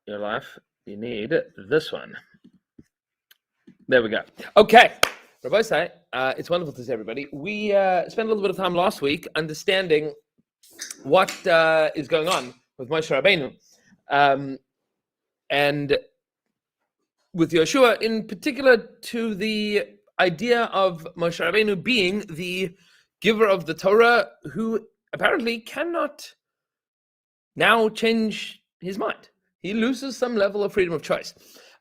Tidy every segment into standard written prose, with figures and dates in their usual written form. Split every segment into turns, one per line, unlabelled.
your life, you need this one. There we go. Okay. Rabbi Sai, it's wonderful to see everybody. We spent a little bit of time last week understanding what is going on with Moshe Rabbeinu. And with Yehoshua, in particular, to the idea of Moshe Rabbeinu being the giver of the Torah, who apparently cannot now change his mind. He loses some level of freedom of choice.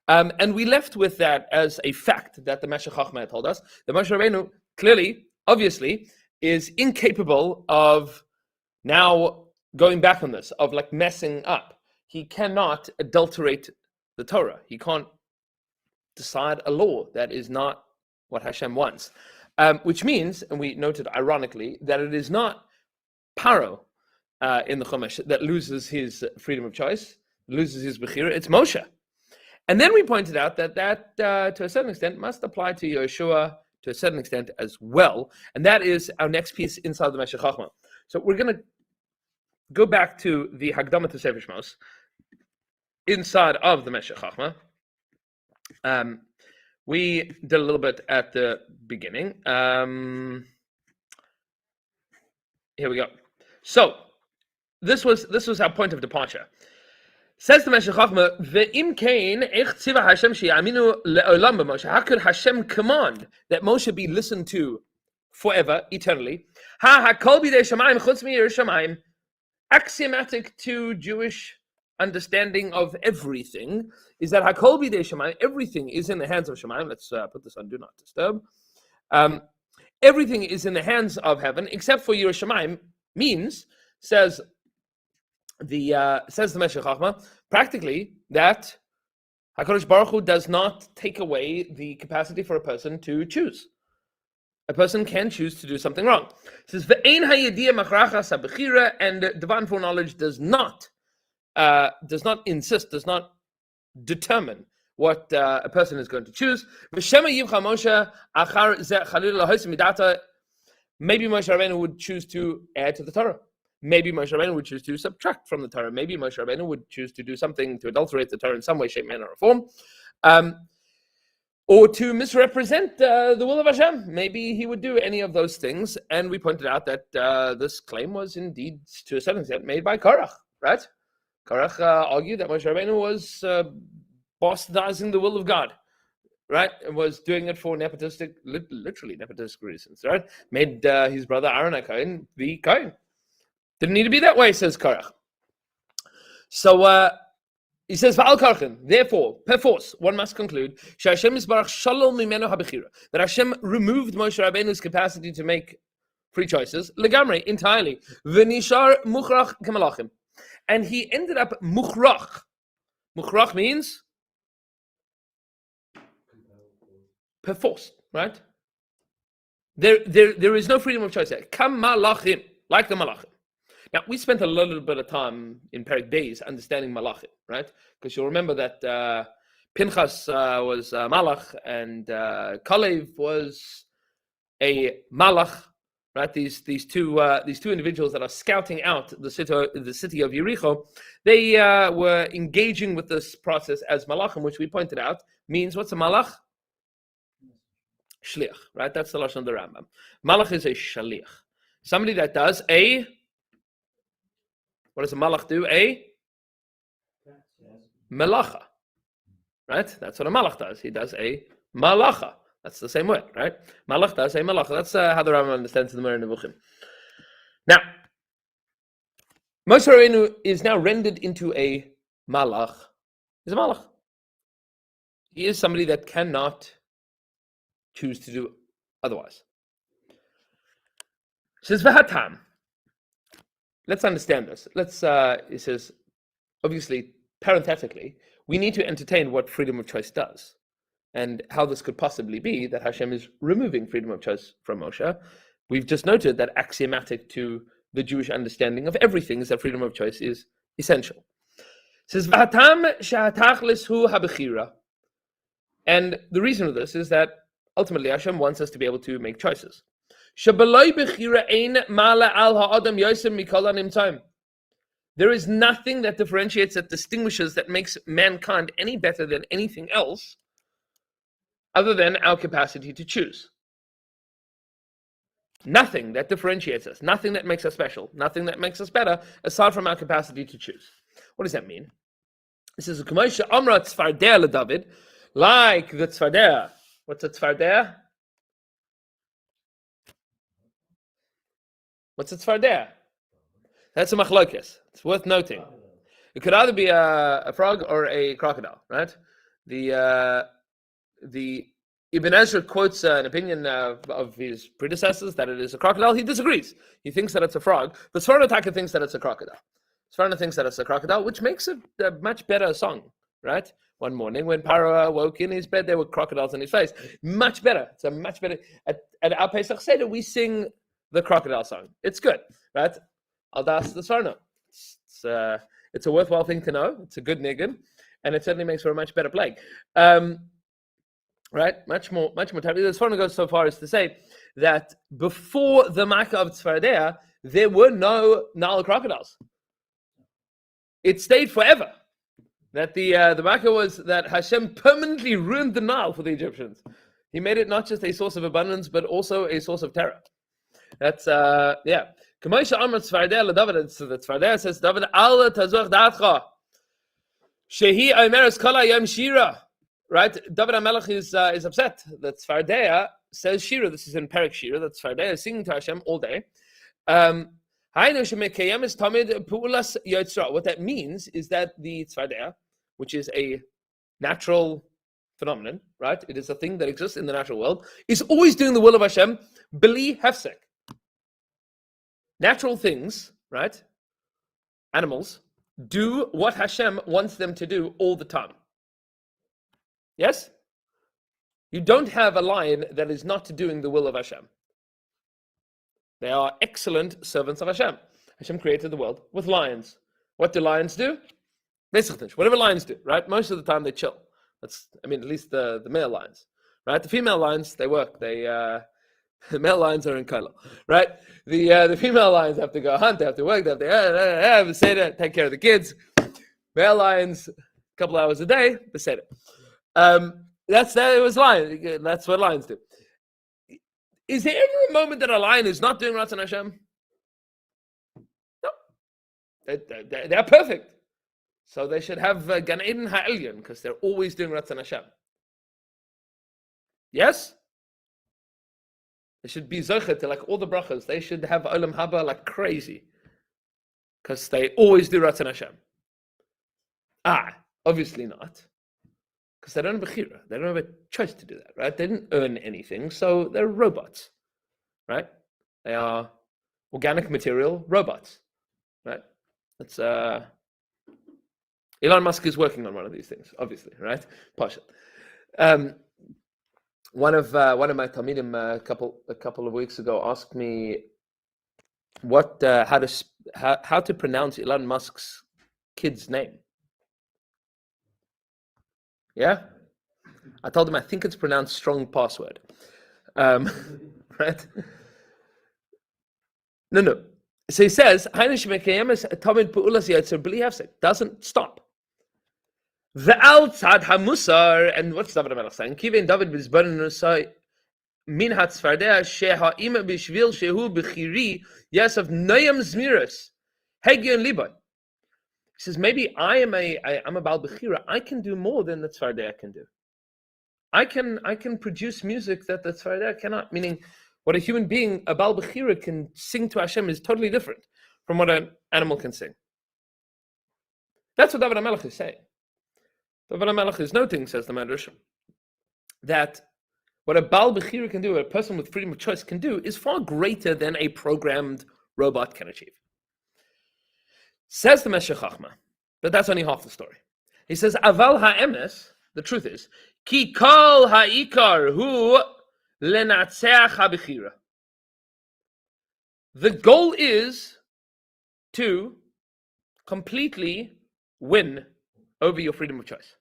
And we left with that as a fact that the Meshech Chochmah told us. The Moshe Rabbeinu clearly, obviously, is incapable of now going back on this, of like messing up. He cannot adulterate the Torah. He can't decide a law that is not what Hashem wants. Which means, and we noted ironically, that it is not Paro in the Chumash that loses his freedom of choice, loses his Bechira, it's Moshe. And then we pointed out that to a certain extent, must apply to Yehoshua to a certain extent as well. And that is our next piece inside the Meshech Chochmah. So we're going to go back to the Hagdama to Sefer Shmos, inside of the Meshech Chochmah. We did a little bit at the beginning. Here we go. So this was our point of departure. Says the Meshech Chochmah, "Ve'im kain ech tziva Hashem she'aminu le'olam b'Moshe." How could Hashem command that Moshe be listened to forever, eternally? Ha hakol b'dei shamayim chutz mi'yir shamayim. Axiomatic to Jewish understanding of everything is that hakol b'dei shamayim, everything is in the hands of Shamayim. Let's put this on Do Not Disturb. Everything is in the hands of heaven except for Yir Shamayim. Means, says the Meshech Chochmah, practically that HaKadosh Baruch Hu does not take away the capacity for a person to choose. A person can choose to do something wrong. It says ve'ein hayediyah machrachas habechira, and divine foreknowledge does not insist, does not determine what a person is going to choose. V'shema yivcha Moshe achar zeh chalil lahosim midata. Maybe Moshe Rabbeinu would choose to add to the Torah. Maybe Moshe Rabbeinu would choose to subtract from the Torah. Maybe Moshe Rabbeinu would choose to do something to adulterate the Torah in some way, shape, manner, or form. Or to misrepresent the will of Hashem. Maybe he would do any of those things. And we pointed out that this claim was indeed, to a certain extent, made by Korach, right? Korach argued that Moshe Rabbeinu was bastardizing the will of God, right? And was doing it for nepotistic, literally nepotistic reasons, right? Made his brother Aaron HaKohen the Kohen. Didn't need to be that way, says Korach. So he says, therefore, perforce, one must conclude, that Hashem removed Moshe Rabbeinu's capacity to make free choices, legamri, entirely. V'nishar muchrach kamalachim. And he ended up muchrach. Muchrach means perforce, right? There is no freedom of choice there. Kamalachim, like the malachim. Now, we spent a little bit of time in Perek Beis understanding Malachim, right? Because you'll remember that Pinchas was a Malach and Kalev was a Malach, right? These two individuals that are scouting out the city of Yericho, they were engaging with this process as Malachim, which we pointed out means, what's a Malach? Shliach, right? That's the lashon of the Rambam. Malach is a shaliach, somebody that does a. What does a malach do? A melacha, right? That's what a malach does. He does a malacha. That's the same word, right? Malach does a malacha. That's how the Rambam understands the Moreh Nevuchim. Now, Moshe Rabbeinu is now rendered into a malach. He's a malach. He is somebody that cannot choose to do otherwise. Says v'hatam. Let's understand this. It says, obviously, parenthetically, we need to entertain what freedom of choice does and how this could possibly be that Hashem is removing freedom of choice from Moshe. We've just noted that axiomatic to the Jewish understanding of everything is that freedom of choice is essential. It says, "V'hatam she'hatachlis hu habechira." And the reason of this is that ultimately Hashem wants us to be able to make choices. There is nothing that differentiates, that distinguishes, that makes mankind any better than anything else other than our capacity to choose. Nothing that differentiates us, nothing that makes us special, nothing that makes us better, aside from our capacity to choose. What does that mean? This is a commercial Amra Tzfardea David, like the Tzfardea. What's a Tzfardea? What's a Tzfardea? That's a machlokes. It's worth noting. It could either be a frog or a crocodile, right? The Ibn Ezra quotes an opinion of his predecessors that it is a crocodile. He disagrees. He thinks that it's a frog. But Svarna Taka thinks that it's a crocodile. Svarna thinks that it's a crocodile, which makes it a much better song, right? One morning when Paro woke in his bed, there were crocodiles in his face. Much better. It's a much better. At our Pesach Seder, we sing the crocodile song. It's good, right? Al das the Svarna. It's a worthwhile thing to know. It's a good niggin, and it certainly makes for a much better plague. Right? Much more time. The Svarna goes so far as to say that before the Makkah of Tzfardea, there were no Nile crocodiles. It stayed forever. That the Makkah was that Hashem permanently ruined the Nile for the Egyptians. He made it not just a source of abundance, but also a source of terror. That's yeah. K'moisha Amar Tzfardea LeDavid. So the Tzfardea says, David, Al Tazuch Datcha Shehi Omeres Kala Yom Shira. Right? David HaMelech is upset that Tzfardea says Shira. This is in Perek Shira. That Tzfardea is singing to Hashem all day. What that means is that the Tzfardea, which is a natural phenomenon, right? It is a thing that exists in the natural world, is always doing the will of Hashem, beli hefsek. Natural things, right? Animals, do what Hashem wants them to do all the time. Yes? You don't have a lion that is not doing the will of Hashem. They are excellent servants of Hashem. Hashem created the world with lions. What do lions do? Whatever lions do, right? Most of the time they chill. At least the male lions, right? The female lions, they work. The male lions are in Kailo, right? The female lions have to go hunt, they have to work, they have to say that, take care of the kids. Male lions, a couple hours a day, they say that. It was lion. That's what lions do. Is there ever a moment that a lion is not doing Ratzon Hashem? No. They're perfect. So they should have Gan Eden Ha'elyon, because they're always doing Ratzon Hashem. Yes? They should be Zocher to like all the brachas. They should have Olam Haba like crazy, because they always do Ratzon Hashem. Obviously not. Because they don't have a chira. They don't have a choice to do that, right? They didn't earn anything, so they're robots, right? They are organic material robots, right? That's Elon Musk is working on one of these things, obviously, right? Pasha. One of my talmidim a couple of weeks ago asked me how to pronounce Elon Musk's kid's name. Yeah, I told him I think it's pronounced strong password, right? No. So he says doesn't stop. The outside hamusar, and what's David HaMelech saying? Kiven David bizbarnusai min hatzfardea sheha ima bishvil shehu b'chiri yasav noyam zmiris hegion liboy. He says, maybe I'm a Baal Bechira. I can do more than the Tzfardea can do. I can produce music that the Tzfardea cannot. Meaning, what a human being, a Baal Bechira, can sing to Hashem is totally different from what an animal can sing. That's what David HaMelech is saying. David HaMelech is noting, says the Medrash, that what a Baal Bechira can do, a person with freedom of choice can do, is far greater than a programmed robot can achieve. Says the Meshech Chachma, but that's only half the story. He says, Aval ha'emes, the truth is, ki kol ha'ikar hu lenatzeach ha'bechira. The goal is to completely win over your freedom of choice.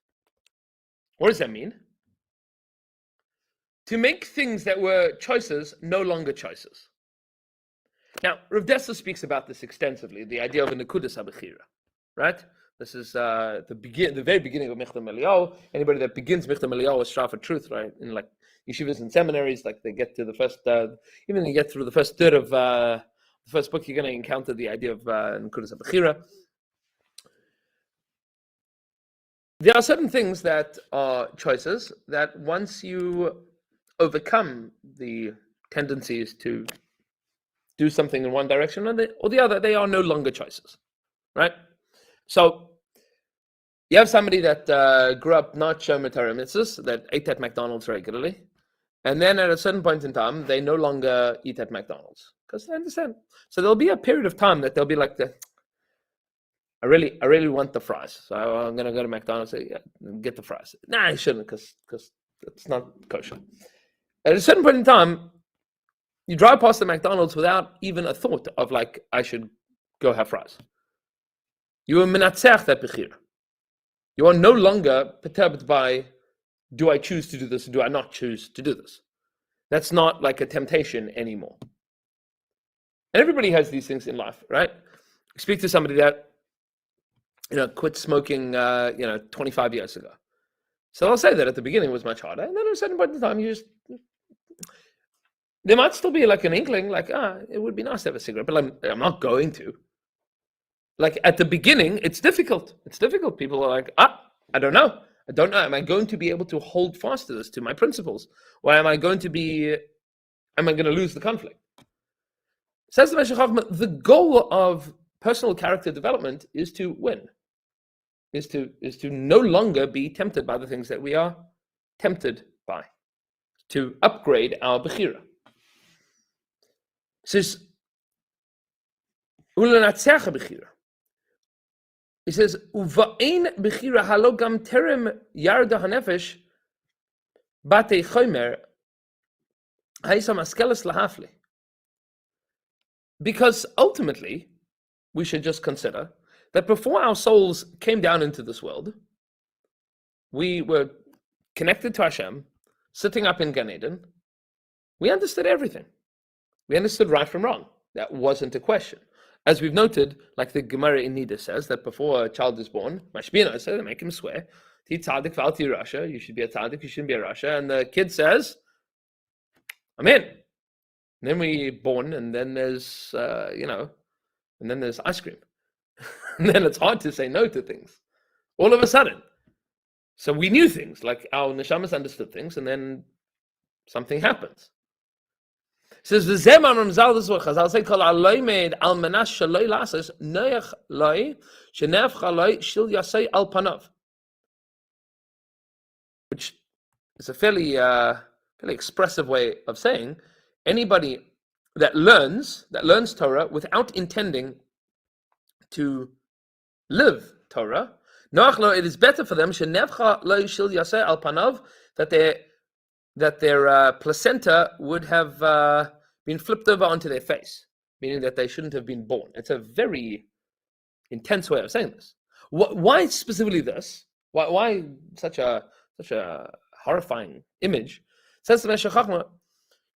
What does that mean? To make things that were choices no longer choices. Now, Rav Dessler speaks about this extensively, the idea of a nekudas habechira, right? This is the very beginning of Mechtam Eliyahu. Anybody that begins Mechtam Eliyahu is Shra for Truth, right? In like yeshivas and seminaries, like they get to the first, even you get through the first third of the first book, you're going to encounter the idea of nekudas habechira. There are certain things that are choices that once you overcome the tendencies to do something in one direction or the other, they are no longer choices, right? So you have somebody that grew up not shomer Torah mitzvahs, that ate at McDonald's regularly, and then at a certain point in time, they no longer eat at McDonald's because they understand. So there'll be a period of time that they'll be like, I really want the fries, so I'm going to go to McDonald's and say, yeah, get the fries. Nah, I shouldn't because it's not kosher. At a certain point in time, you drive past the McDonald's without even a thought of like, I should go have fries. You are menatzeach that bechira. You are no longer perturbed by, do I choose to do this or do I not choose to do this? That's not like a temptation anymore. And everybody has these things in life, right? Speak to somebody that, quit smoking, 25 years ago. So I'll say that at the beginning it was much harder. And then at a certain point in time, there might still be like an inkling, like, it would be nice to have a cigarette, but I'm not going to. Like at the beginning, it's difficult. It's difficult. People are like, I don't know. Am I going to be able to hold fast to this, to my principles? Or am I going to lose the conflict? Says the Meshech Chochmah, the goal of personal character development is to win, is to no longer be tempted by the things that we are tempted by, to upgrade our bechira. It says, ulenatzeach bechira. It says, Uva'ein bechira halo gam terem yarda hanefesh batei chomer haisam askeles lahafli. Because ultimately, we should just consider that before our souls came down into this world, we were connected to Hashem, sitting up in Gan Eden. We understood everything. We understood right from wrong. That wasn't a question. As we've noted, like the Gemara in Nida says, that before a child is born, Mashbina says, they make him swear, Ti tzaddik v'al ti rasha, you should be a tzaddik, you shouldn't be a rasha. And the kid says, I'm in. And then we're born, and then there's, and then there's ice cream. And then it's hard to say no to things. All of a sudden. So we knew things, like our neshamas understood things, and then something happens. It says, "V'zeman ramzal this word Chazal say kol aloi made al manas shaloi lasas noyach loi shenef chaloi shil yasei al panav," which is a fairly expressive way of saying anybody that learns Torah without intending to live Torah, noach lo, it is better for them shenef loi shil yasei al panav, that their placenta would have been flipped over onto their face, meaning that they shouldn't have been born. It's a very intense way of saying this. Why specifically this? Why such a horrifying image? Says the Meshech Chochmah,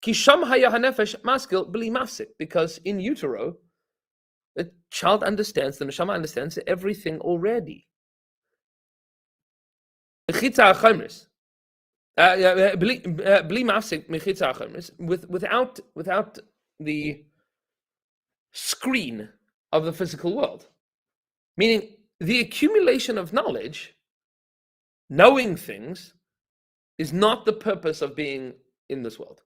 Ki sham haya hanefesh maskil b'li mafsik, because in utero, the child understands, the neshama understands everything already. Without the screen of the physical world, meaning the accumulation of knowledge, knowing things, is not the purpose of being in this world.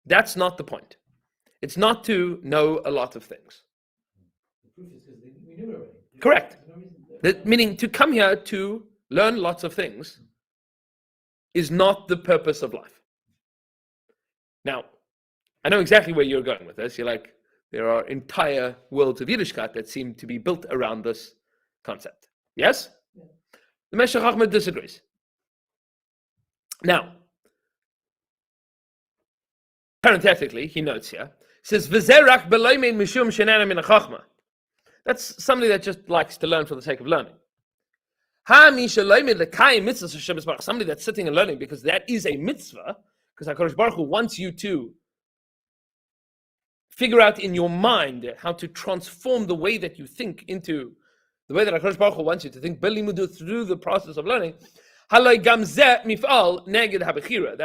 That's not the point. It's not to know a lot of things.
The proof is because we knew it already.
Correct. Meaning to come here to learn lots of things is not the purpose of life. Now, I know exactly where you're going with this. You're like, there are entire worlds of Yiddishkeit that seem to be built around this concept. Yes?
Yeah.
The Meshech Chochmah disagrees. Now, parenthetically, he notes here, says, "V'zerach b'loimein mishum shenana min hachachma." That's somebody that just likes to learn for the sake of learning. Somebody that's sitting and learning because that is a mitzvah, because HaKadosh Baruch Hu wants you to figure out in your mind how to transform the way that you think into the way that HaKadosh Baruch Hu wants you to think, through the process of learning, that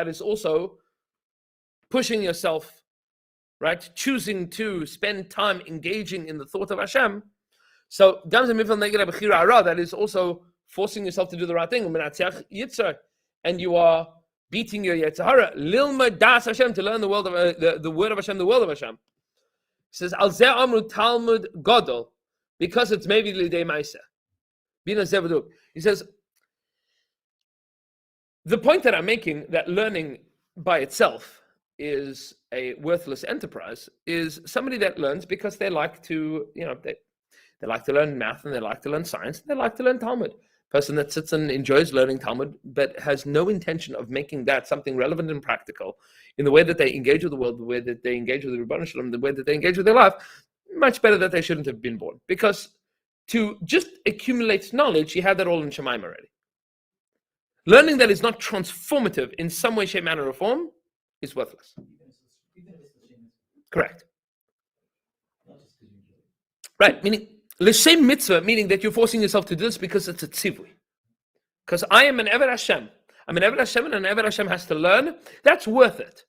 is also pushing yourself, right? Choosing to spend time engaging in the thought of Hashem. So, that is also forcing yourself to do the right thing. And you are beating your Yetzirah. Lilma das Hashem, to learn the word of the word of Hashem, the will of Hashem. He says, Al Zeh Amru Talmud Godol, because it's maybe Lidei Maisa. He says, the point that I'm making, that learning by itself is a worthless enterprise, is somebody that learns because they like to, they like to learn math, and they like to learn science, and they like to learn Talmud. Person that sits and enjoys learning Talmud, but has no intention of making that something relevant and practical in the way that they engage with the world, the way that they engage with the Rebbeinu Shalom, the way that they engage with their life, much better that they shouldn't have been born. Because to just accumulate knowledge, you have that all in Shemaim already. Learning that is not transformative in some way, shape, manner, or form is worthless. Correct. Right, meaning l'shem mitzvah, meaning that you're forcing yourself to do this because it's a tzivui. Because I am an Eved Hashem. I'm an Eved Hashem, and an Eved Hashem has to learn. That's worth it.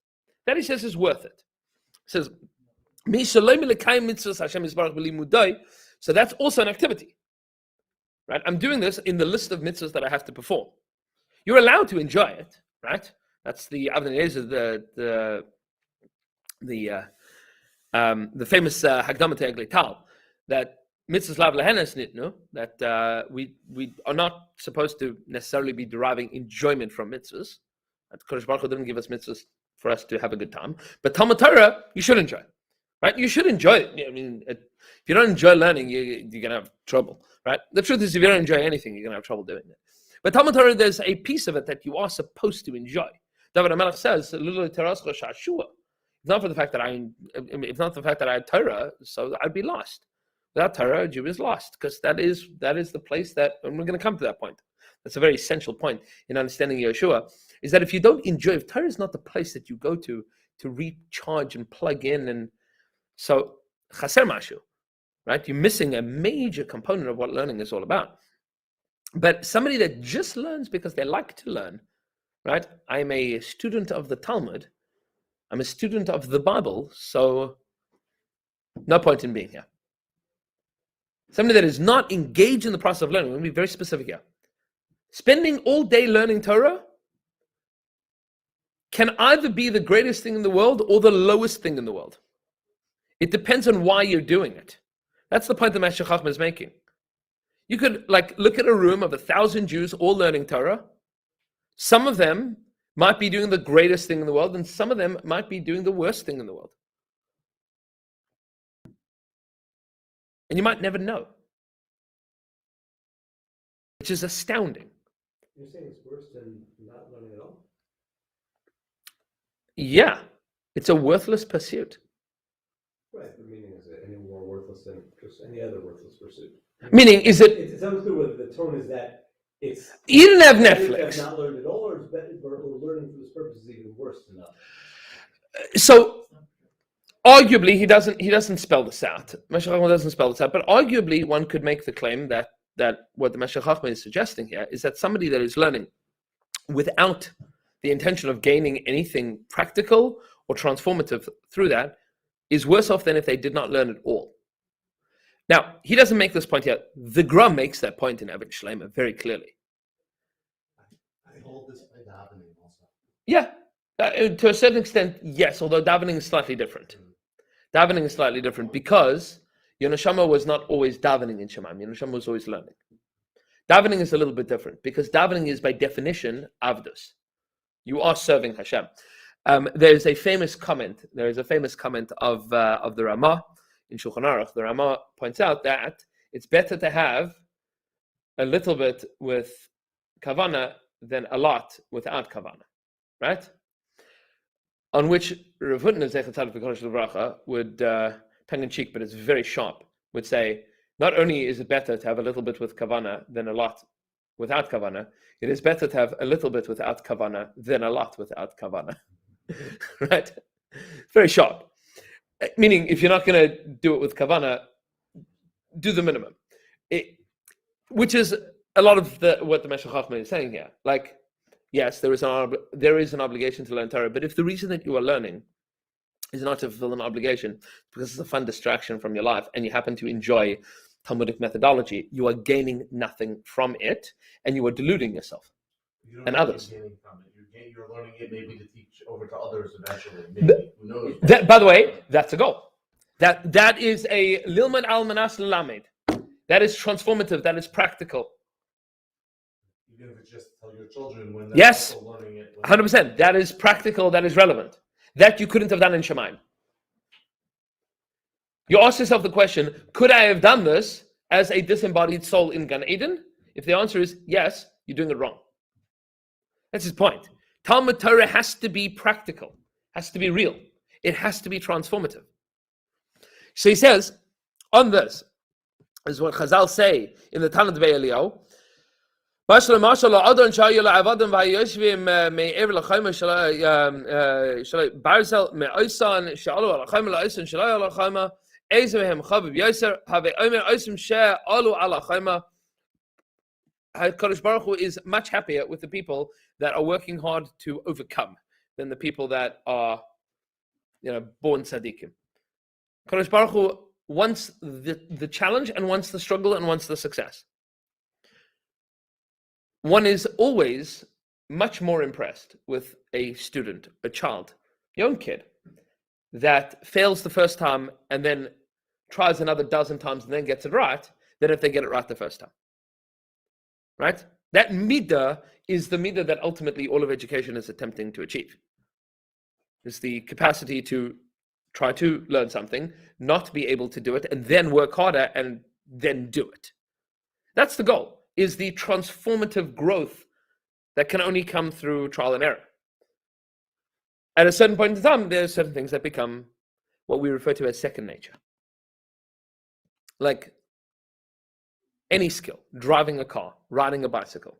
That, he says, is worth it. He says, so that's also an activity. Right? I'm doing this in the list of mitzvahs that I have to perform. You're allowed to enjoy it, right? That's the the famous Hagdama Te'eglei Tal, that mitzvahs lav lehenes nitnu, that we are not supposed to necessarily be deriving enjoyment from mitzvahs. Kodesh Baruch Hu didn't give us mitzvahs for us to have a good time. But Talmud Torah, you should enjoy, right? You should enjoy it. I mean, if you don't enjoy learning, you're going to have trouble, right? The truth is, if you don't enjoy anything, you're going to have trouble doing it. But Talmud Torah, there's a piece of it that you are supposed to enjoy. David HaMelech says, if not for the fact that I had Torah, so I'd be lost. Without Torah, a Jew is lost, because that is the place that, and we're going to come to that point. That's a very essential point in understanding Yehoshua, is that if you don't enjoy, if Torah is not the place that you go to recharge and plug in, and so chaser mashu, right? You're missing a major component of what learning is all about. But somebody that just learns because they like to learn, right? I'm a student of the Talmud. I'm a student of the Bible, so no point in being here. Somebody that is not engaged in the process of learning, I'm going to be very specific here. Spending all day learning Torah can either be the greatest thing in the world or the lowest thing in the world. It depends on why you're doing it. That's the point that Mashiach Chachma is making. You could look at a room of 1,000 Jews all learning Torah. Some of them might be doing the greatest thing in the world, and some of them might be doing the worst thing in the world. And you might never know, which is astounding.
You're saying it's worse than not learning at all?
Yeah, it's a worthless pursuit.
Right, but meaning, is it any more worthless than just any other worthless pursuit?
Meaning, is it?
It sounds good whether the tone is that it's.
You didn't have Netflix.
Not learned at all, or is better, or learning for this purpose is even worse than nothing.
So, arguably, he doesn't spell this out. Mashiach Chachma doesn't spell this out, but arguably, one could make the claim that what the Mashiach Chachma is suggesting here is that somebody that is learning without the intention of gaining anything practical or transformative through that is worse off than if they did not learn at all. Now, he doesn't make this point yet. The Gra makes that point in Eved Shlema very clearly.
I hold this by davening also.
Yeah, to a certain extent, yes, although davening is slightly different. Davening is slightly different because Yehoshua was not always davening in Shemaim. Yehoshua was always learning. Davening is a little bit different because davening is by definition avdus. You are serving Hashem. There is a famous comment of the Ramah in Shulchan Aruch. The Ramah points out that it's better to have a little bit with kavana than a lot without kavana, right? On which Rav Hutner Zechat Tzaddik V'Kodesh L'Vracha would, tongue in cheek, but it's very sharp, would say, not only is it better to have a little bit with kavana than a lot without kavana, it is better to have a little bit without kavana than a lot without kavana. Right? Very sharp. Meaning, if you're not going to do it with kavana, do the minimum. Which is a lot of what the Meshech Chochmah is saying here. Like, yes, there is an obligation to learn Torah, but if the reason that you are learning is not to fulfill an obligation, because it's a fun distraction from your life, and you happen to enjoy Talmudic methodology, you are gaining nothing from it, and you are deluding yourself and others.
You're learning it maybe to teach over to others eventually. Maybe. Who knows?
By the way, that's a goal. That is a lilmad al manas lamed. That is transformative. That is practical.
Even if it's just tell your children when they're
Yes,
also learning it.
100%. That is practical. That is relevant. That you couldn't have done in Shemaim. You ask yourself the question, could I have done this as a disembodied soul in Gan Eden? If the answer is yes, you're doing it wrong. That's his point. Talmud Torah has to be practical, has to be real. It has to be transformative. So he says, on this, is what Chazal say in the Tanakh Be'Eliyahu. HaKadosh Baruch Hu is much happier with the people that are working hard to overcome than the people that are, born tzaddikim. HaKadosh Baruch Hu wants the challenge and wants the struggle and wants the success. One is always much more impressed with a student, a child, young kid, that fails the first time and then tries another dozen times and then gets it right, than if they get it right the first time. Right? That midah is the midah that ultimately all of education is attempting to achieve. It's the capacity to try to learn something, not be able to do it, and then work harder and then do it. That's the goal, is the transformative growth that can only come through trial and error. At a certain point in time, there are certain things that become what we refer to as second nature. Like any skill, driving a car, riding a bicycle.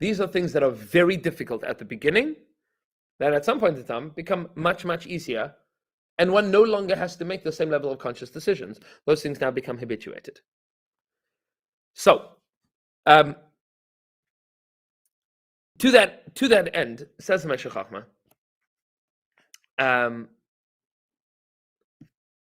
These are things that are very difficult at the beginning, that at some point in time become much, much easier, and one no longer has to make the same level of conscious decisions. Those things now become habituated. So, to that end, says the Meshech Chochmah,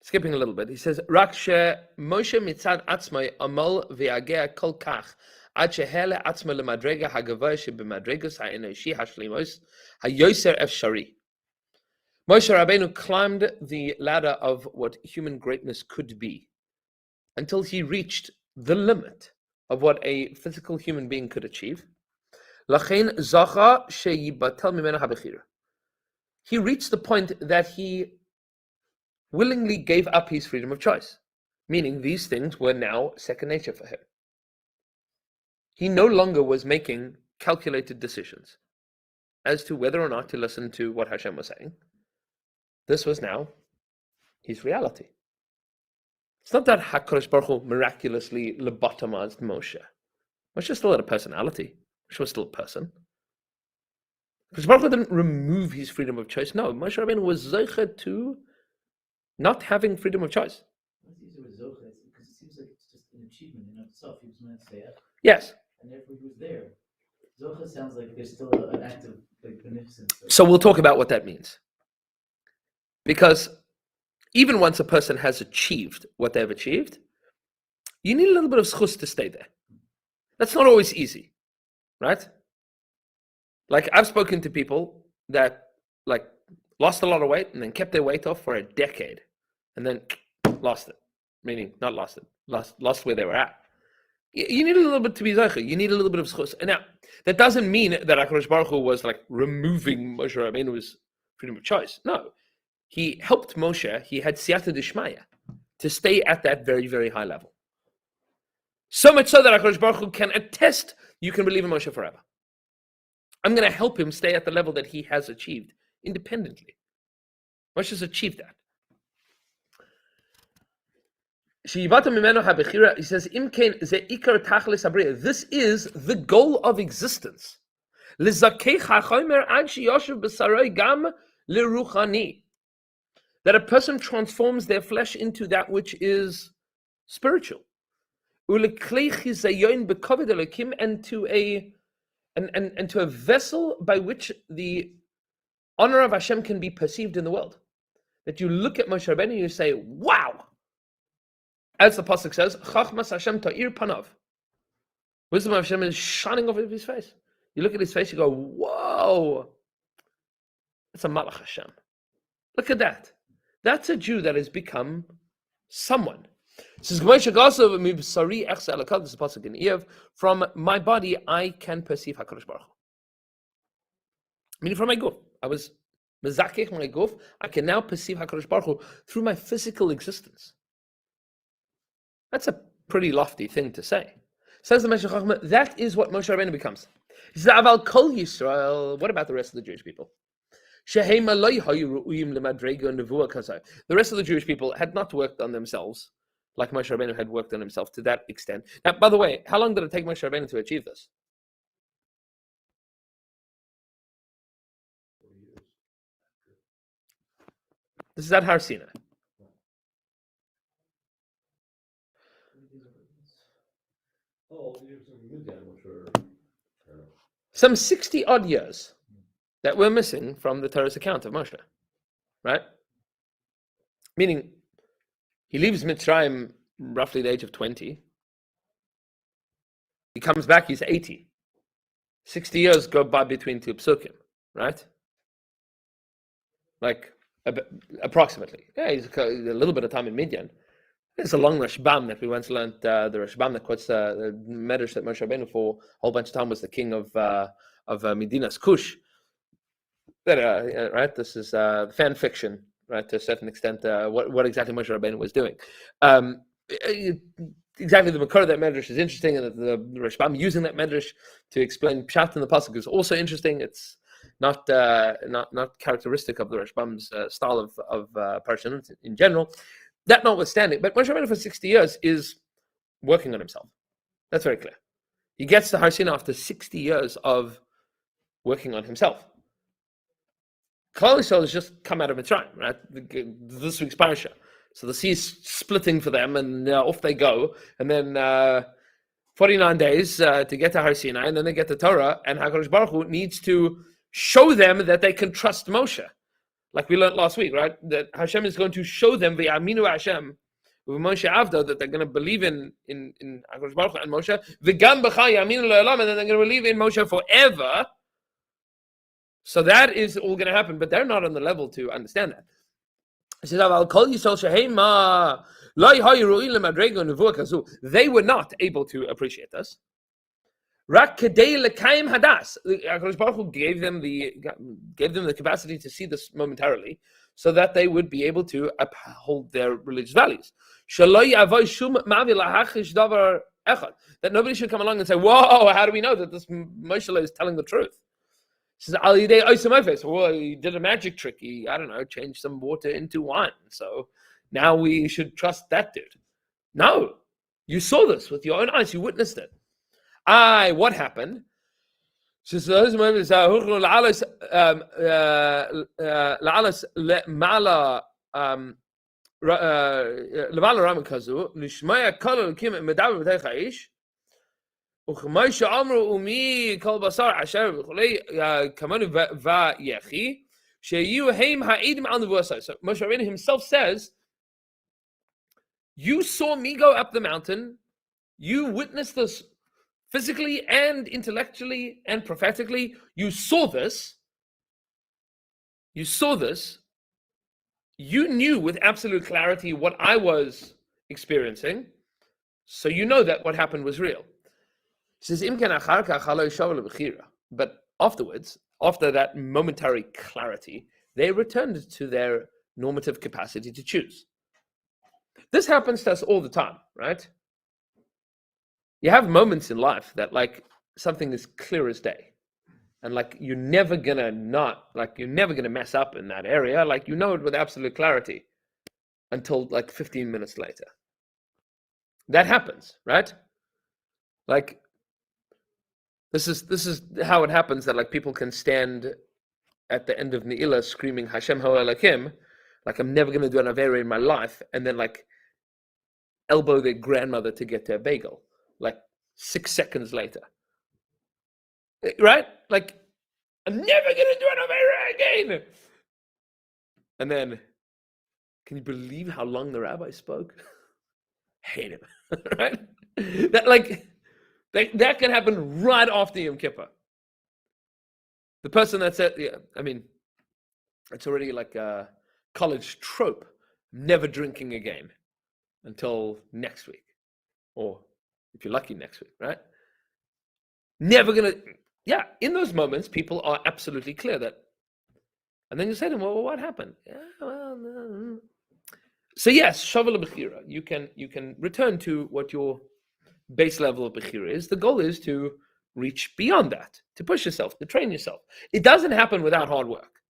skipping a little bit, he says, "Rak she Moshe mitzad atzmai amal v'yageh kol kach ad shehele atzma lemadrega hagavoy sheb'madregus ha'enoshi hashlimos hayoser efshari." Moshe Rabbeinu climbed the ladder of what human greatness could be until he reached the limit of what a physical human being could achieve. Lachein zacha sheyibatel mimenu habechira. He reached the point that he willingly gave up his freedom of choice, meaning these things were now second nature for him. He no longer was making calculated decisions as to whether or not to listen to what Hashem was saying. This was now his reality. It's not that HaKadosh Baruch Hu miraculously lobotomized Moshe. Moshe still had a personality. Moshe was still a person. HaKadosh Baruch Hu didn't remove his freedom of choice. No, Moshe Rabbeinu was zeicha to not having freedom of choice.
Because it seems like it's just an achievement in itself. He was meant to say it.
Yes.
And therefore he was there. Zocha sounds like there's still an act of beneficence.
So we'll talk about what that means. Because even once a person has achieved what they've achieved, you need a little bit of schus to stay there. That's not always easy, right? Like, I've spoken to people that lost a lot of weight and then kept their weight off for a decade and then lost it. Meaning, not lost it, lost where they were at. You need a little bit to be zeicha. You need a little bit of schus. And now, that doesn't mean that HaKadosh Baruch Hu was removing Moshe Rabbeinu's freedom of choice. No. He helped Moshe, he had siyata d'shmaya to stay at that very, very high level. So much so that HaKadosh Baruch Hu can attest you can believe in Moshe forever. I'm going to help him stay at the level that he has achieved independently. Moshe's achieved that. He says, this is the goal of existence. that a person transforms their flesh into that which is spiritual. And to a vessel by which the honor of Hashem can be perceived in the world. That you look at Moshe Rabbeinu and you say, wow! As the pasuk says, Chachmas Hashem ta'ir panav. Wisdom of Hashem is shining off of his face. You look at his face, you go, whoa! It's a Malach Hashem. Look at that. That's a Jew that has become someone. It says, this is pasuk in Eiv, from my body I can perceive HaKadosh Baruch Hu. Meaning from my guf. I was mezakech my guf. I can now perceive HaKadosh Baruch Hu through my physical existence. That's a pretty lofty thing to say. Says the Meshech Chochmah, that is what Moshe Rabbeinu becomes. He says, Aval Kol Yisrael, what about the rest of the Jewish people? The rest of the Jewish people had not worked on themselves like Moshe Rabbeinu had worked on himself to that extent. Now, by the way, how long did it take Moshe Rabbeinu to achieve this?
40 years.
This is at Har Sinai.
Oh, years in Midian, which were,
Some 60 odd years that we're missing from the Torah's account of Moshe, right? Meaning, he leaves Mitzrayim roughly the age of 20. He comes back, he's 80. 60 years go by between two psukim, right? Like, approximately. Yeah, he's a little bit of time in Midian. It's a long Rashbam that we once learned. The Rashbam that quotes the Medrash that Moshe Rabbeinu for a whole bunch of time was the king of Medina's Kush. Right? This is fan fiction, right? To a certain extent, what exactly Moshe Rabbeinu was doing. Exactly, the Makor of that Medrash is interesting, and the Rashbam using that Medrash to explain Pshat in the pasuk is also interesting. It's not characteristic of the Rashbam's style of Parshanut in general. That notwithstanding, but Moshe Rabbeinu for 60 years is working on himself. That's very clear. He gets to Har Sinai after 60 years of working on himself. Klal Yisrael has just come out of Mitzrayim, right? This week's parasha. So the sea is splitting for them, and off they go. And then 49 days to get to Har Sinai, and then they get the Torah, and HaKadosh Baruch Hu needs to show them that they can trust Moshe. Like we learned last week, right? That Hashem is going to show them the Aminu Hashem with Moshe Avda, that they're going to believe in HaKadosh Baruch Hu and Moshe. V'gam b'cha yaminu le'olam, and then they're going to believe in Moshe forever. So that is all going to happen, but they're not on the level to understand that. He says, they were not able to appreciate this. HaKadosh Baruch Hu gave them the capacity to see this momentarily, so that they would be able to uphold their religious values. That nobody should come along and say, "Whoa, how do we know that this Moshe is telling the truth?" He says, well, he did a magic trick. He, changed some water into wine. So now we should trust that dude. No, you saw this with your own eyes. You witnessed it. What happened? She says, Moshe Rabbeinu himself says, you saw me go up the mountain, you witnessed this physically and intellectually and prophetically, you saw this, you knew with absolute clarity what I was experiencing, so you know that what happened was real. He says, but afterwards, after that momentary clarity, they returned to their normative capacity to choose. This happens to us all the time, right? You have moments in life that something is clear as day. And you're never gonna mess up in that area. You know it with absolute clarity until 15 minutes later. That happens, right? This is how it happens that people can stand at the end of Ne'ilah screaming Hashem Ho Elokim, like I'm never going to do an avera in my life, and then like elbow their grandmother to get their bagel, like 6 seconds later, right? Like I'm never going to do an avera again. And then, can you believe how long the rabbi spoke? Hate him, right? That can happen right after Yom Kippur. The person that said, yeah, I mean, it's already like a college trope, never drinking again until next week, or if you're lucky, next week, right? Never gonna, yeah, in those moments, people are absolutely clear that, and then you say to them, well, what happened? Yeah, well, no. So yes, Shavuot Bechira, you can return to what your base level of Bechira is. The goal is to reach beyond that, to push yourself, to train yourself. It doesn't happen without hard work.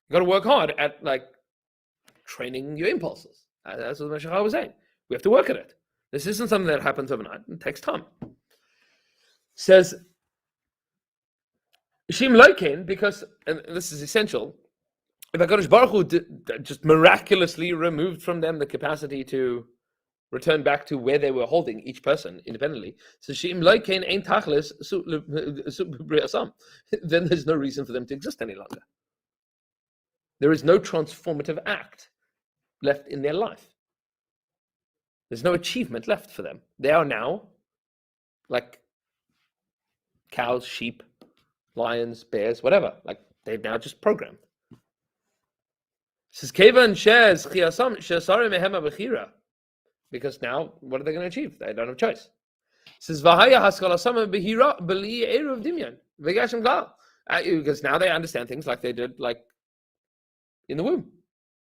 You got to work hard at like training your impulses. That's what Meshachar was saying. We have to work at it. This isn't something that happens overnight. It takes time. Says Shim Loikin, because, and this is essential, if HaKadosh Baruch Hu just miraculously removed from them the capacity to return back to where they were holding each person independently, so Shim Loikin ain't tachlis, then there's no reason for them to exist any longer. There is no transformative act left in their life. There's no achievement left for them. They are now like cows, sheep, lions, bears, whatever. Like they've now just programmed. Says Kevan shares because now what are they going to achieve? They don't have choice. Says because now they understand things like they did like in the womb,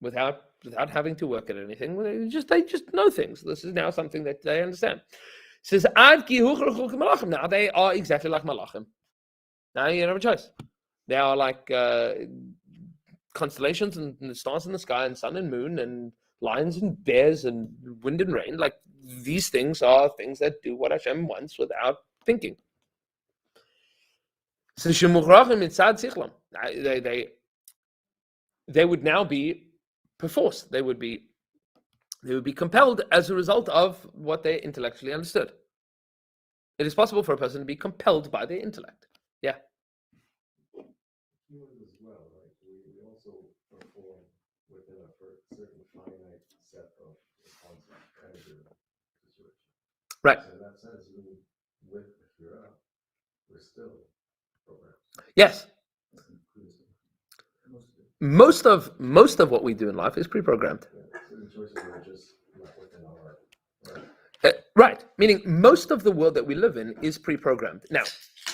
without having to work at anything. They just know things. This is now something that they understand. It says now they are exactly like malachim. Now you don't have a choice. They are like constellations and the stars in the sky and sun and moon and lions and bears and wind and rain. Like these things are things that do what Hashem wants without thinking. So they would now be perforce. They would be compelled as a result of what they intellectually understood. It is possible for a person to be compelled by their intellect. Yeah.
Humans as well, right? We also perform within a certain finite set of concepts and situation.
Right.
So in that sense, even with the Shira, we're still programmed.
Yes. Most of what we do in life is pre-programmed.
Yeah, certain choices are just not within our
Right. Meaning most of the world that we live in is pre-programmed. Now,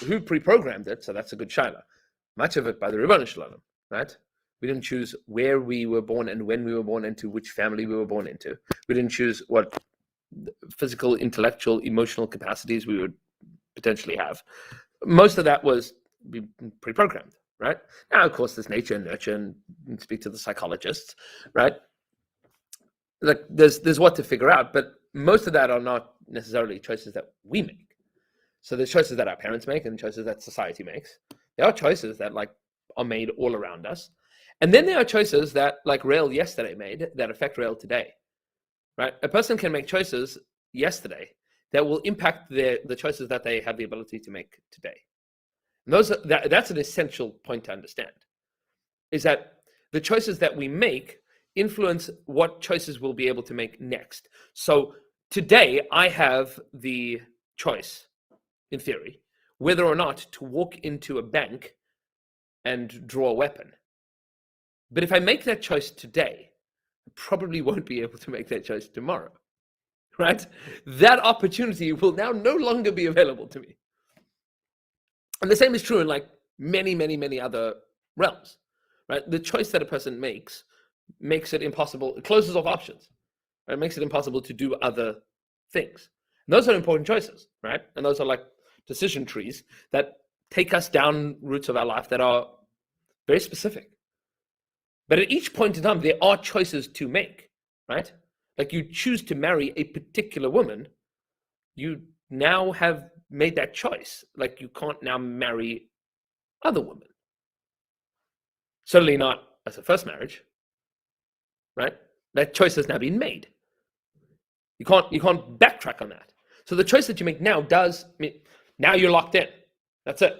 who pre-programmed it? So that's a good shaila. Much of it by the Ribono Shel Olam, right? We didn't choose where we were born and when we were born into which family we were born into. We didn't choose what physical, intellectual, emotional capacities we would potentially have. Most of that was pre-programmed, right? Now, of course, there's nature and nurture, and speak to the psychologists, right? Like there's what to figure out, but most of that are not necessarily choices that we make. So there's choices that our parents make and choices that society makes. There are choices that like are made all around us. And then there are choices that like Rail yesterday made that affect Rail today, right? A person can make choices yesterday that will impact the choices that they have the ability to make today. And that's an essential point to understand, is that the choices that we make influence what choices we'll be able to make next. So today I have the choice, in theory, whether or not to walk into a bank and draw a weapon. But if I make that choice today, I probably won't be able to make that choice tomorrow, right? That opportunity will now no longer be available to me. And the same is true in like many, many, many other realms, right? The choice that a person makes it impossible, it closes off options, right? It makes it impossible to do other things. And those are important choices, right? And those are like decision trees that take us down routes of our life that are very specific. But at each point in time, there are choices to make, right? Like you choose to marry a particular woman, you now have made that choice. Like you can't now marry other women. Certainly not as a first marriage, right? That choice has now been made. You can't backtrack on that. So the choice that you make now now you're locked in. That's it.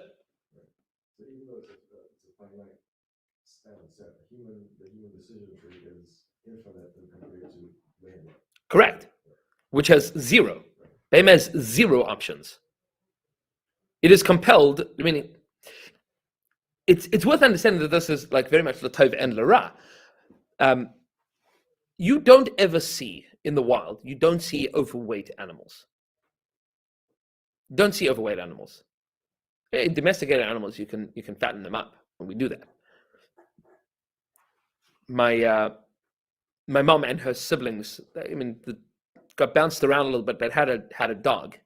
So even though it's a finite standard set, the human decision tree is infinite and compared to random.
Correct. Which has zero. Behema has zero options. It is compelled, meaning it's worth understanding that this is like very much the Tov and Lara. You don't ever see in the wild, you don't see overweight animals. Don't see overweight animals. In domesticated animals, you can fatten them up when we do that. My mom and her siblings, got bounced around a little bit, but had a dog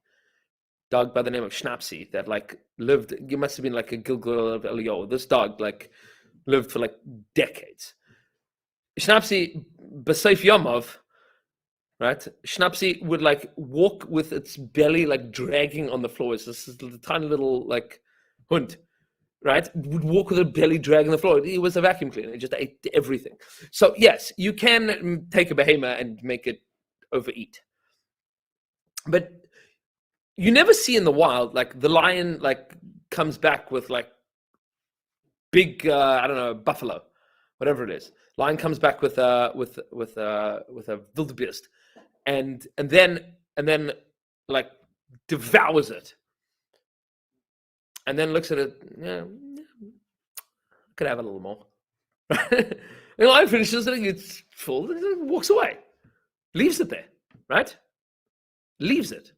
by the name of Schnapsy that like lived. You must have been like a Gilgal of Elio. This dog like lived for like decades. Schnapsy B'Seif Yomov, right? Schnapsy would like walk with its belly like dragging on the floor. It's this tiny little like hund, right? Would walk with a belly dragging the floor. He was a vacuum cleaner. He just ate everything. So yes, you can take a behemoth and make it overeat, but you never see in the wild like the lion like comes back with like big buffalo, whatever it is. Lion comes back with a wildebeest, and then like devours it, and then looks at it. Yeah, could have a little more. The lion finishes it, it's full, and walks away, leaves it there, right? Leaves it.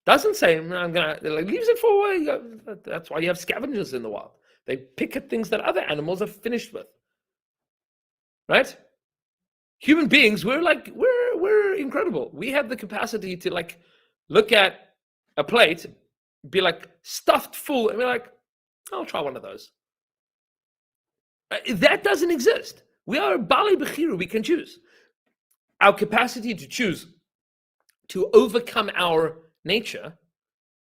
Doesn't say I'm gonna. Leaves it for a while. That's why you have scavengers in the wild. They pick at things that other animals are finished with. Right? Human beings, we're incredible. We have the capacity to like look at a plate, be like stuffed full, and be like, I'll try one of those. That doesn't exist. We are Bali Bechiru, we can choose. Our capacity to choose to overcome our nature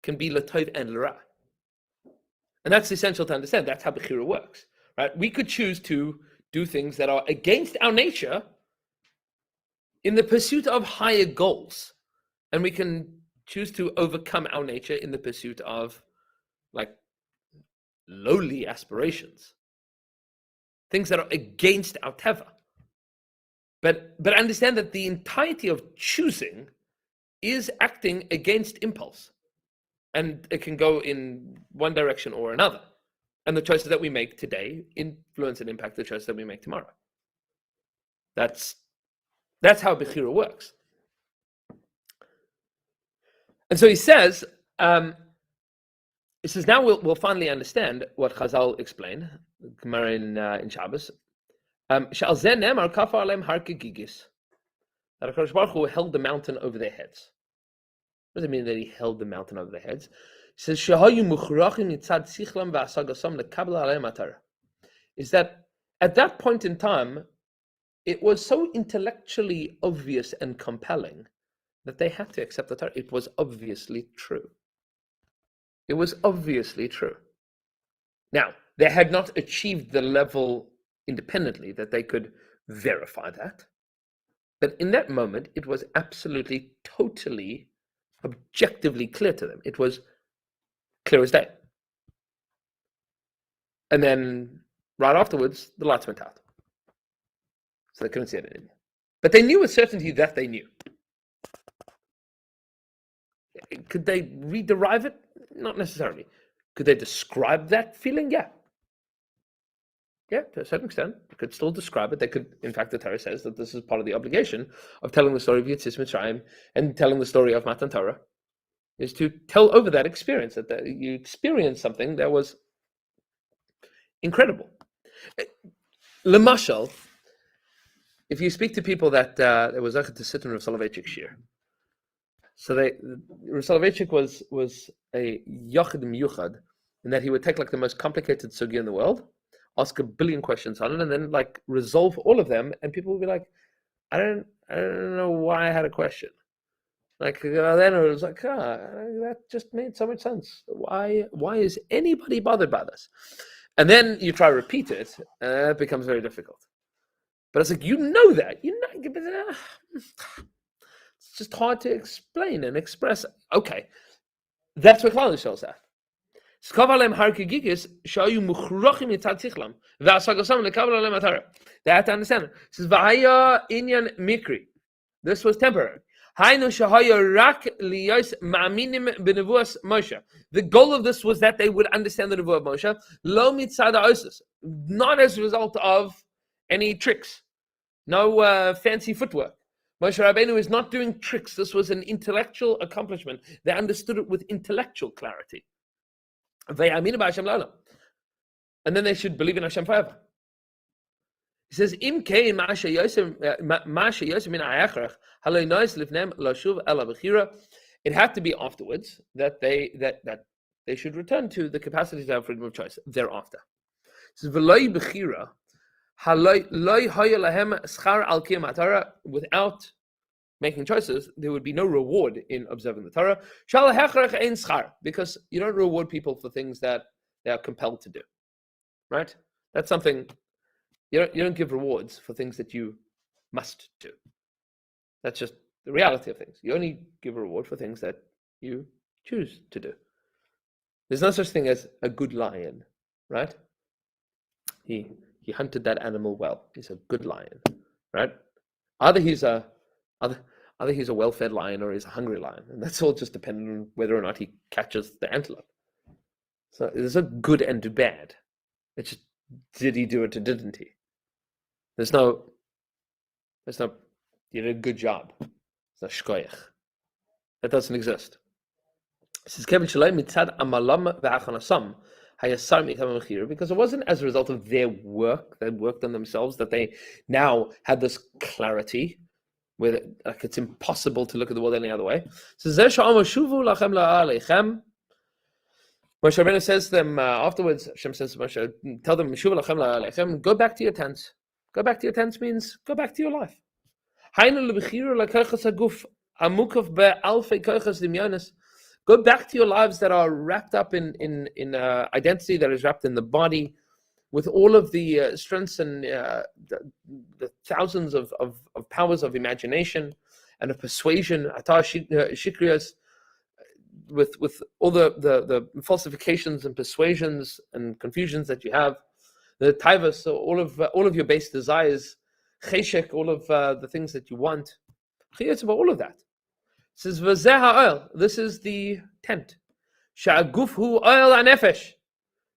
can be Latov and Lara. And that's essential to understand. That's how Bechira works. Right? We could choose to do things that are against our nature in the pursuit of higher goals. And we can choose to overcome our nature in the pursuit of like lowly aspirations. Things that are against our teva. But understand that the entirety of choosing is acting against impulse. And it can go in one direction or another. And the choices that we make today influence and impact the choices that we make tomorrow. That's how Bechira works. And so he says, now we'll finally understand what Chazal explained, Gemara in Shabbos. That HaKadosh Baruch Hu held the mountain over their heads. What does it mean that he held the mountain over their heads? He says, is that at that point in time, it was so intellectually obvious and compelling that they had to accept the Torah. It was obviously true. It was obviously true. Now, they had not achieved the level independently that they could verify that. But in that moment, it was absolutely, totally, objectively clear to them. It was clear as day. And then right afterwards, the lights went out. So they couldn't see it anymore. But they knew with certainty that they knew. Could they rederive it? Not necessarily. Could they describe that feeling? Yeah. Yeah, to a certain extent. They could still describe it. They could, in fact, the Torah says that this is part of the obligation of telling the story of Yetzias Mitzrayim and telling the story of Matan Torah, is to tell over that experience, that you experienced something that was incredible. Lemashal, if you speak to people that there was to sit in Rav Soloveitchik shir, so Rav Soloveitchik was a Yochid Miyuchad, in that he would take like the most complicated sugya in the world, ask a billion questions on it, and then like resolve all of them, and people would be like, I don't know why I had a question. Like then it was like, that just made so much sense. Why is anybody bothered by this? And then you try to repeat it, and it becomes very difficult. But it's like, you know that. It's just hard to explain and express. Okay, that's what Klal Yisrael said. They had to understand it. It says, "V'haya inyan mikri." This was temporary. The goal of this was that they would understand the nevuah of Moshe, lo mitzad ha'osos, not as a result of any tricks, no fancy footwork. Moshe Rabbeinu is not doing tricks. This was an intellectual accomplishment. They understood it with intellectual clarity. And then they should believe in Hashem forever. He says, "Im kein ma'aseh yosem min ha'achrach halei nois lifnem lashuv ela b'chira." It had to be afterwards that they should return to the capacity to have freedom of choice thereafter. It says, "V'loi b'chira halei loi haya lahem schar al kiyam ha'Torah." Without making choices, there would be no reward in observing the Torah. Shal ha'achrach ein schar, because you don't reward people for things that they are compelled to do. Right? That's something. You don't give rewards for things that you must do. That's just the reality of things. You only give a reward for things that you choose to do. There's no such thing as a good lion, right? He hunted that animal well. He's a good lion, right? Either he's a well-fed lion or he's a hungry lion, and that's all just dependent on whether or not he catches the antelope. So there's a good and bad. It's just, did he do it or didn't he? There's no, you did a good job. It's not shkoyach. That doesn't exist. It says, Kevin Shalom mitzad amalam v'achanasam hayasar mikam mechira, because it wasn't as a result of their work, they worked on themselves, that they now had this clarity where like it's impossible to look at the world any other way. It says, Moshe Rabbeinu says to them afterwards, Hashem says to Moshe, tell them, go back to your tents. Go back to your tents means go back to your life. Go back to your lives that are wrapped up in identity that is wrapped in the body, with all of the strengths and the thousands of powers of imagination and of persuasion, shikriyas, with all the falsifications and persuasions and confusions that you have, the taivas, so all of your base desires, cheshek, all of the things that you want, chiyutz about all of that. It says v'zeh ha'oil. This is the tent. Sha'aguf hu oil ha'nefesh,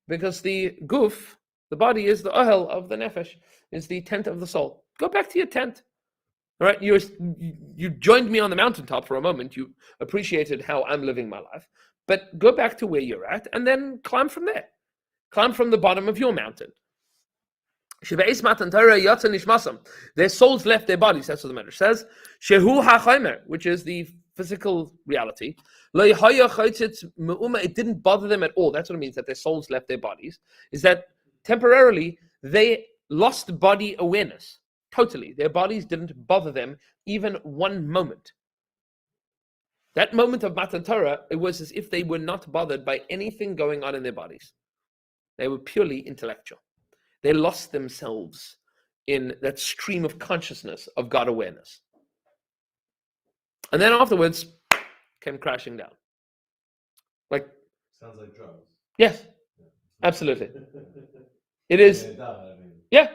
because the guf, the body, is the oil of the nefesh, is the tent of the soul. Go back to your tent. All right, you joined me on the mountaintop for a moment. You appreciated how I'm living my life, but go back to where you're at and then climb from there. Climb from the bottom of your mountain. Their souls left their bodies. That's what the Medrash says. Shehu ha'chaimer, which is the physical reality. It didn't bother them at all. That's what it means that their souls left their bodies. Is that temporarily they lost body awareness. Totally. Their bodies didn't bother them even one moment. That moment of Matan Torah, it was as if they were not bothered by anything going on in their bodies. They were purely intellectual. They lost themselves in that stream of consciousness of God awareness. And then afterwards, came crashing down. Like,
Sounds like drugs.
yes, absolutely. It is, yeah.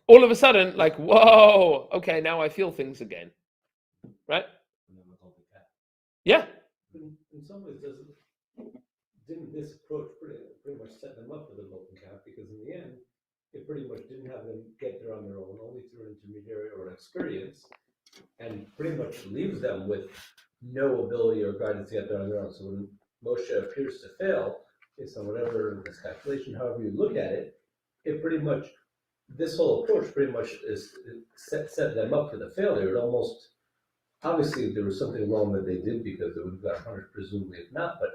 All of a sudden, like, whoa, okay, now I feel things again. Right? Yeah.
In some ways, didn't this approach pretty much set them up for the golden calf? Because in the end, it pretty much didn't have them get there on their own, only through an intermediary or an experience, and pretty much leaves them with no ability or guidance to get there on their own. So when Moshe appears to fail, based on whatever miscalculation, however you look at it, it pretty much, this whole approach pretty much is set them up for the failure. It almost, obviously there was something wrong that they did, because they would have got 100 presumably, if not, but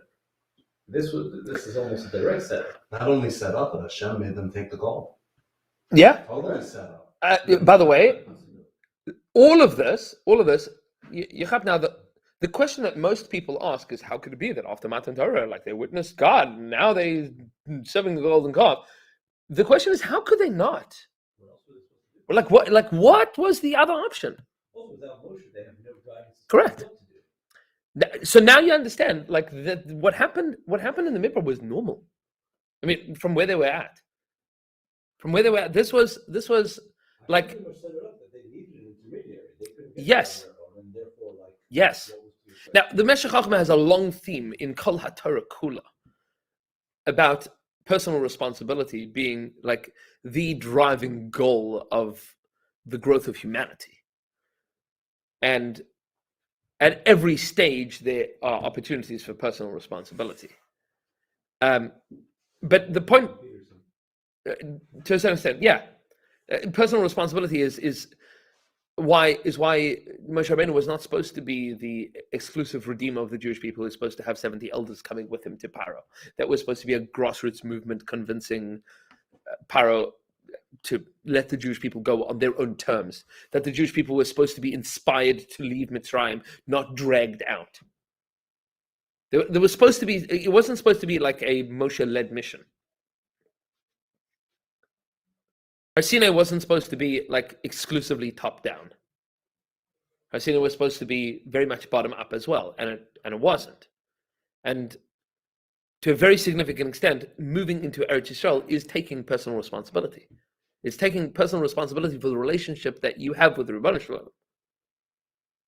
this is almost a direct setup.
Not only set up, but Hashem made them take the call.
Yeah.
Totally set up.
By the way, all of this, you have now the question that most people ask is, how could it be that after Matan Torah, like they witnessed God, and now they serving the golden calf? The question is, how could they not? Like what? Like what was the other option?
Also, without Moshe, they have no guidance.
Correct.
What to do.
So now you understand, like that what happened in the Midbar was normal. I mean, from where they were at, this was
I
like
pretty much set it up that they needed an intermediary. They couldn't get
Yes.
it on their own, and therefore, like,
yes.
what was to expect?
Now the Meshech Chochmah has a long theme in Kol HaTorah Kula about personal responsibility being like the driving goal of the growth of humanity, and at every stage there are opportunities for personal responsibility. But the point,
Peterson.
to a certain extent, personal responsibility is why Moshe Rabbeinu was not supposed to be the exclusive redeemer of the Jewish people. He was supposed to have 70 elders coming with him to Paro. That was supposed to be a grassroots movement convincing Paro to let the Jewish people go on their own terms. That the Jewish people were supposed to be inspired to leave Mitzrayim, not dragged out. There was supposed to be. It wasn't supposed to be like a Moshe-led mission. Har Sinai wasn't supposed to be like exclusively top down. Har Sinai was supposed to be very much bottom up as well, and it wasn't. And to a very significant extent, moving into Eretz Yisrael is taking personal responsibility. It's taking personal responsibility for the relationship that you have with the Rebbeinu Shalom.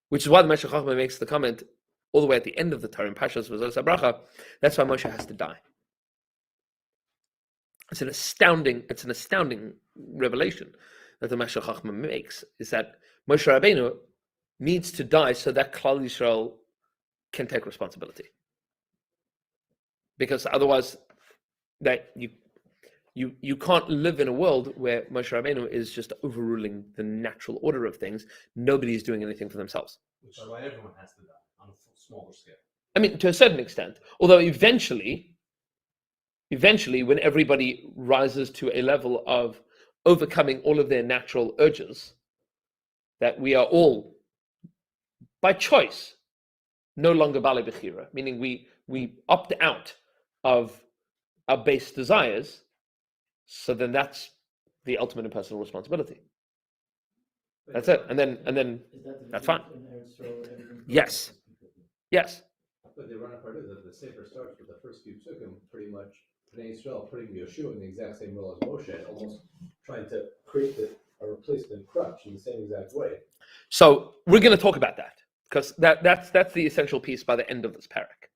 Which is why the Meshech Chochmah makes the comment all the way at the end of the Torah in Parshas V'zos HaBracha. That's why Moshe has to die. It's an astounding revelation that the Meshech Chochmah makes, is that Moshe Rabbeinu needs to die so that Klal Yisrael can take responsibility. Because otherwise, that you can't live in a world where Moshe Rabbeinu is just overruling the natural order of things. Nobody's doing anything for themselves.
Which is why everyone has to die on a smaller scale.
I mean, to a certain extent, although eventually, when everybody rises to a level of overcoming all of their natural urges, that we are all, by choice, no longer Bali Bechira, meaning we opt out of our base desires, so then that's the ultimate and personal responsibility. That's it. And then
Is that the
that's
view
fine.
in Eretz Yisrael, everything
Yes.
goes completely?
Yes.
But the runner part is that the Sefer starts with the first few psukim, pretty much Bnei Yisrael putting Yehoshua in the exact same role as Moshe, almost trying to create a replacement crutch in the same exact way.
So we're going to talk about that, because that's the essential piece by the end of this parak.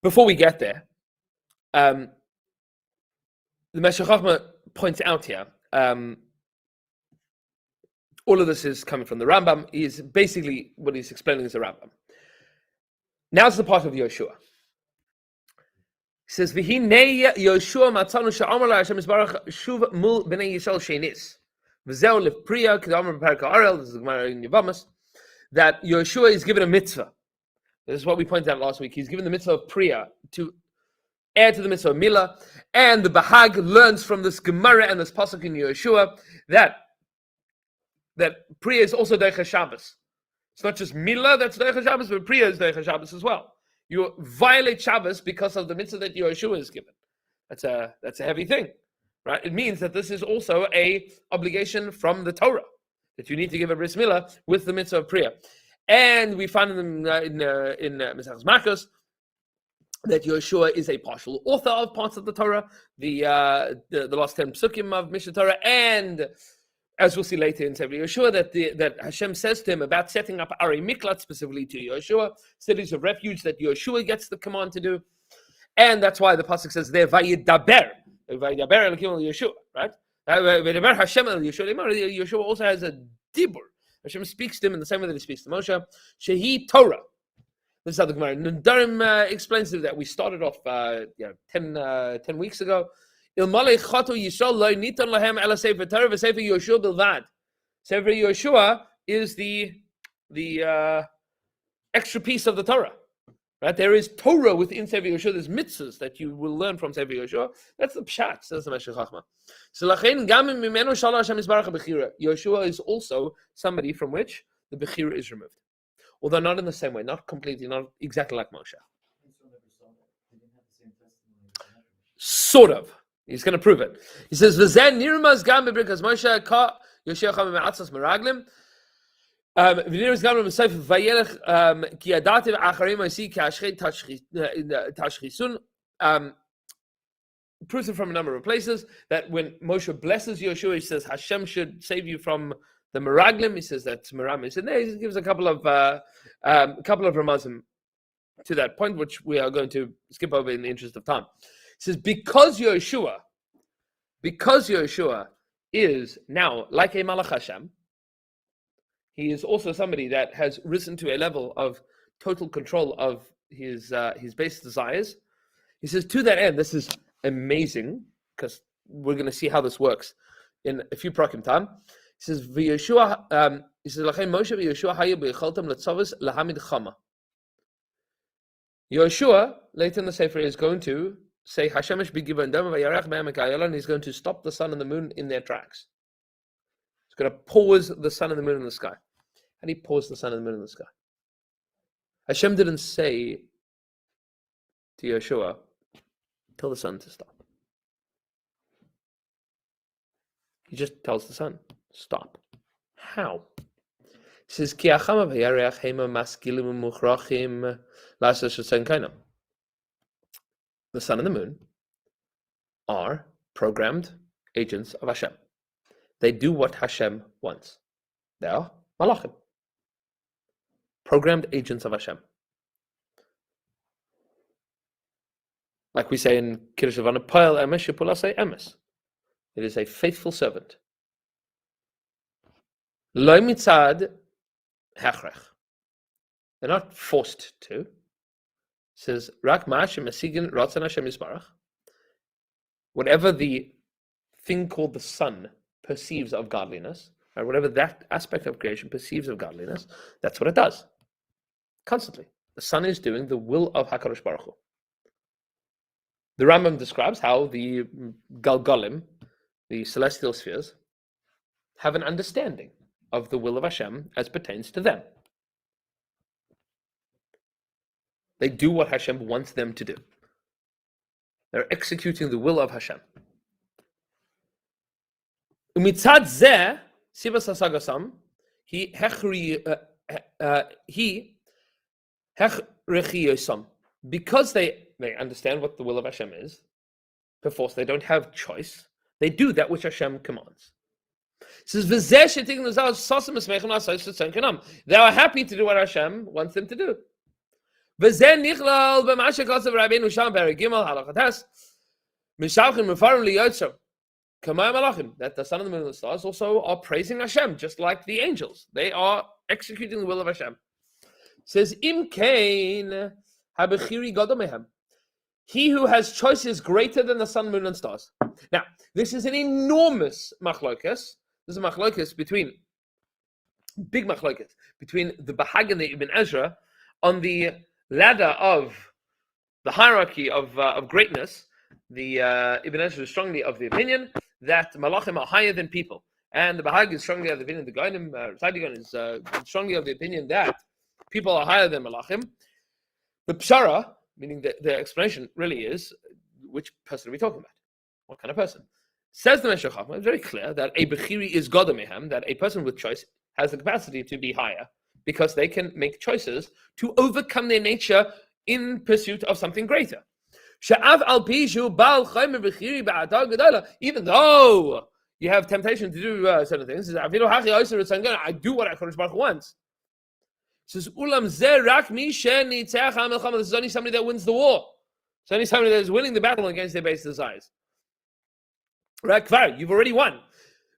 Before we get there, the Meshech Chochmah points out here, all of this is coming from the Rambam. Is basically what he's explaining is the Rambam. Now's the part of Yehoshua. He says, "V'hinei Yehoshua matzanu she'amar la Hashem Yisbarach shuv mul bnei Yisrael shenis v'zeu lefpriya k'damar b'perek ha'arel." This is the Gemara in Yevamos. That Yehoshua is given a mitzvah. This is what we pointed out last week. He's given the mitzvah of priya to add to the mitzvah of milah, and the Bahag learns from this Gemara and this pasuk in Yehoshua that priya is also Derech Shabbos. It's not just milah that's Derech Shabbos, but priya is Derech Shabbos as well. You violate Shabbos because of the mitzvah that Yehoshua is given. That's a heavy thing, right? It means that this is also a obligation from the Torah, that you need to give a bris milah with the mitzvah of priya. And we find in Mesachos Makos that Yehoshua is a partial author of parts of the Torah, the last 10 psukim of Mishnah Torah, and as we'll see later in Sefer Yehoshua, that Hashem says to him about setting up Ari Miklat, specifically to Yehoshua, cities of refuge that Yehoshua gets the command to do. And that's why the pasuk says there, Vayidaber Elokim el Yehoshua, right? Vayidaber Hashem el Yehoshua. Yehoshua also has a dibur. Hashem speaks to him in the same way that he speaks to Moshe. Shehi Torah. This is how the Gemara Nedarim explains that. We started off 10 weeks ago. Ilmalei chatu Yisrael lo nitan lahem ela sefer Torah v'sefer Yehoshua bilvad. Sefer Yehoshua is the extra piece of the Torah. Right? There is Torah within Sefer Yehoshua. There's mitzvahs that you will learn from Sefer Yehoshua. That's the pshat, says the Meshech Chochmah. So lachein gam mimenu shala Hashem yisbarach bechira. Yehoshua is also somebody from which the bechira is removed, although not in the same way, not completely, not exactly like Moshe. Sort of. He's going to prove it. He says, "V'zen nirmaz gam b'birkas Moshe ka Yoshua cham me'atzas meraglim." V'nirmaz gam b'seif vayelech ki yadati v'acharim osi ki ashchet tashchisun. Proves it from a number of places that when Moshe blesses Yehoshua, he says Hashem should save you from the meraglim. He says that meramis, and there he gives a couple of ramazim to that point, which we are going to skip over in the interest of time. He says because Yehoshua is now like a Malach Hashem, he is also somebody that has risen to a level of total control of his base desires. He says to that end, this is amazing because we're going to see how this works in a few prakim time. He says, "V'Yehoshua," he says, "Lachem Moshe v'Yehoshua hayu b'yicholtem letzavos lahamid chama." Yehoshua later in the Sefer is going to say, "Hashemesh b'givan dam v'yarech b'hem ekayala," and he's going to stop the sun and the moon in their tracks. He's going to pause the sun and the moon in the sky, and he paused the sun and the moon in the sky. Hashem didn't say to Yehoshua, "Tell the sun to stop." He just tells the sun, "Stop." How? He says, "Ki achama v'yareach hema maskilim u'muchrachim la'aseh shetzen kainam." The sun and the moon are programmed agents of Hashem. They do what Hashem wants. They are malachim, programmed agents of Hashem. Like we say in Kiddush Levana, "Pa'el emes shepulasei emes." It is a faithful servant. Lo mitzad hechrech. They're not forced to. It says, "Rak ma'ashem esigin ratzon Hashem yisbarach." Whatever the thing called the sun perceives of godliness, or whatever that aspect of creation perceives of godliness, that's what it does. Constantly. The sun is doing the will of HaKadosh Baruch Hu. The Rambam describes how the Galgalim, the celestial spheres, have an understanding of the will of Hashem as pertains to them. They do what Hashem wants them to do. They're executing the will of Hashem. Umitzad zeh, sivas hasagasam, he hechrechiyosam. Because they understand what the will of Hashem is, perforce they don't have choice. They do that which Hashem commands. It says, they are happy to do what Hashem wants them to do. That the sun and the moon and the stars also are praising Hashem, just like the angels. They are executing the will of Hashem. It says, Im kain habechiri gadol mehem. He who has choice is greater than the sun, moon, and stars. Now, this is an enormous machlokas. This is a machlokas big machlokas, between the Bahag and the Ibn Ezra on the ladder of the hierarchy of greatness. The Ibn Ezra is strongly of the opinion that malachim are higher than people, and the Bahag is strongly of the opinion. The Gainim, Tzadigon is strongly of the opinion that people are higher than malachim. The pshara, meaning the explanation, really is which person are we talking about? What kind of person? Says the Meshech Chachma, it's very clear that a bechiri is gadol mehem, that a person with choice has the capacity to be higher because they can make choices to overcome their nature in pursuit of something greater. Even though you have temptation to do certain things, I do what HaKadosh Baruch Hu wants. It says, this is only somebody that wins the war. It's only somebody that is winning the battle against their base desires. Right, Kvar, you've already won.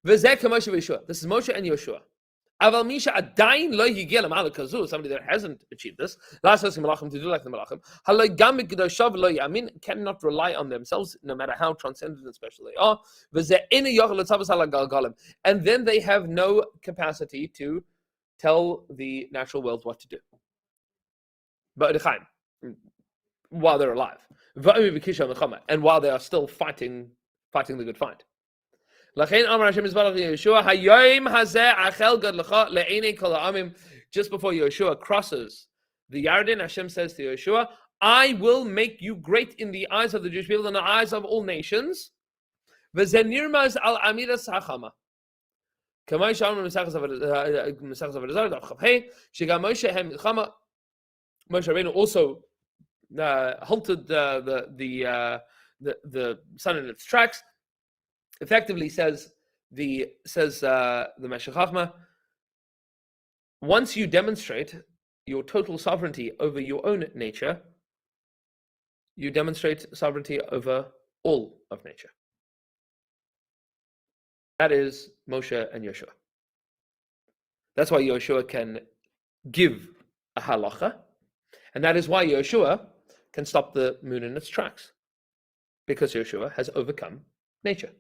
This is Moshe and Yehoshua. Somebody that hasn't achieved this, to do like the Malachim, cannot rely on themselves, no matter how transcendent and special they are. And then they have no capacity to tell the natural world what to do. But while they're alive, and while they are still fighting the good fight. Just before Yehoshua crosses the Yarden, Hashem says to Yehoshua, I will make you great in the eyes of the Jewish people and the eyes of all nations. V'zen nirmaz al amidas hachama. Kamay shalom Mesachas Avodah Zarah daf Chav Hey. Shegam Moshe hem milchama. Moshe Rabbeinu also halted the sun in its tracks. Effectively says the Meshech Chochmah, once you demonstrate your total sovereignty over your own nature, you demonstrate sovereignty over all of nature. That is Moshe and Yehoshua. That's why Yehoshua can give a halacha, and that is why Yehoshua can stop the moon in its tracks, because Yehoshua has overcome nature.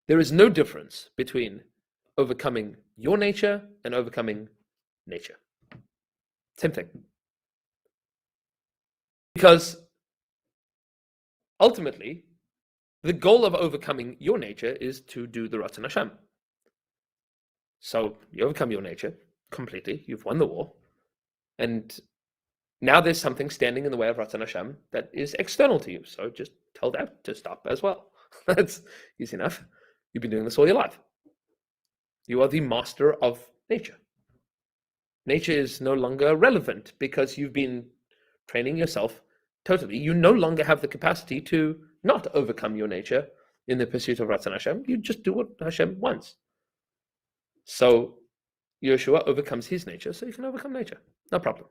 There is no difference between overcoming your nature and overcoming nature. Same thing. Because ultimately, the goal of overcoming your nature is to do the Ratzon Hashem. So you overcome your nature completely, you've won the war, and now there's something standing in the way of Ratzon Hashem that is external to you, so just tell that to stop as well. That's easy enough. You've been doing this all your life. You are the master of nature. Nature is no longer relevant because you've been training yourself totally. You no longer have the capacity to not overcome your nature in the pursuit of Ratzon Hashem. You just do what Hashem wants. So Yehoshua overcomes his nature, so you can overcome nature. No problem.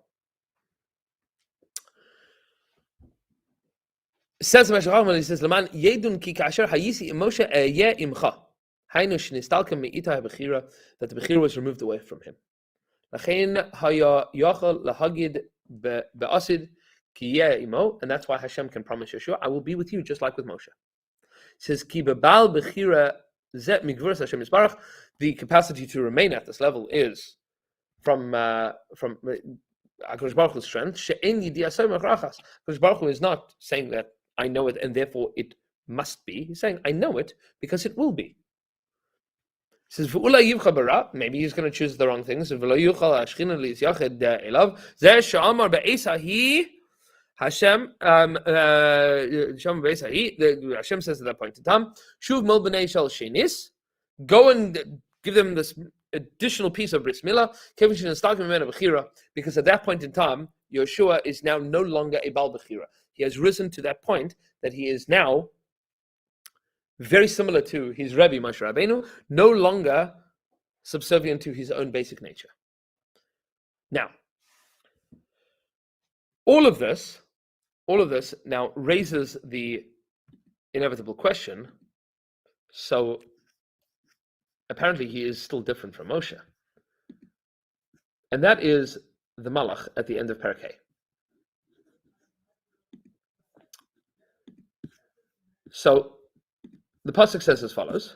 Says Meshech Chochmah, he says, "Laman yedun ki kasher hayisi Moshe eye imcha." Hainu shnistalkem meita bechira, that the bechira was removed away from him. Lachein haya yachal lahagid beasid ki yeh imo, and that's why Hashem can promise Yehoshua, "I will be with you just like with Moshe." He says, "Ki bebal bechira zet migvuras Hashem yisbarach." The capacity to remain at this level is from HaKadosh Baruch Hu's strength. She'en yidiasei machrachas. HaKadosh Baruch Hu is not saying that I know it and therefore it must be. He's saying I know it because it will be. He says, maybe he's going to choose the wrong things. Hashem says at that point in time, go and give them this additional piece of bris milah, because at that point in time, Yehoshua is now no longer a bal bechira. He has risen to that point that he is now very similar to his Rebbe Moshe Rabbeinu, no longer subservient to his own basic nature. Now, all of this now raises the inevitable question. So apparently he is still different from Moshe. And that is the Malach at the end of Perek Hey. So the pasuk says as follows.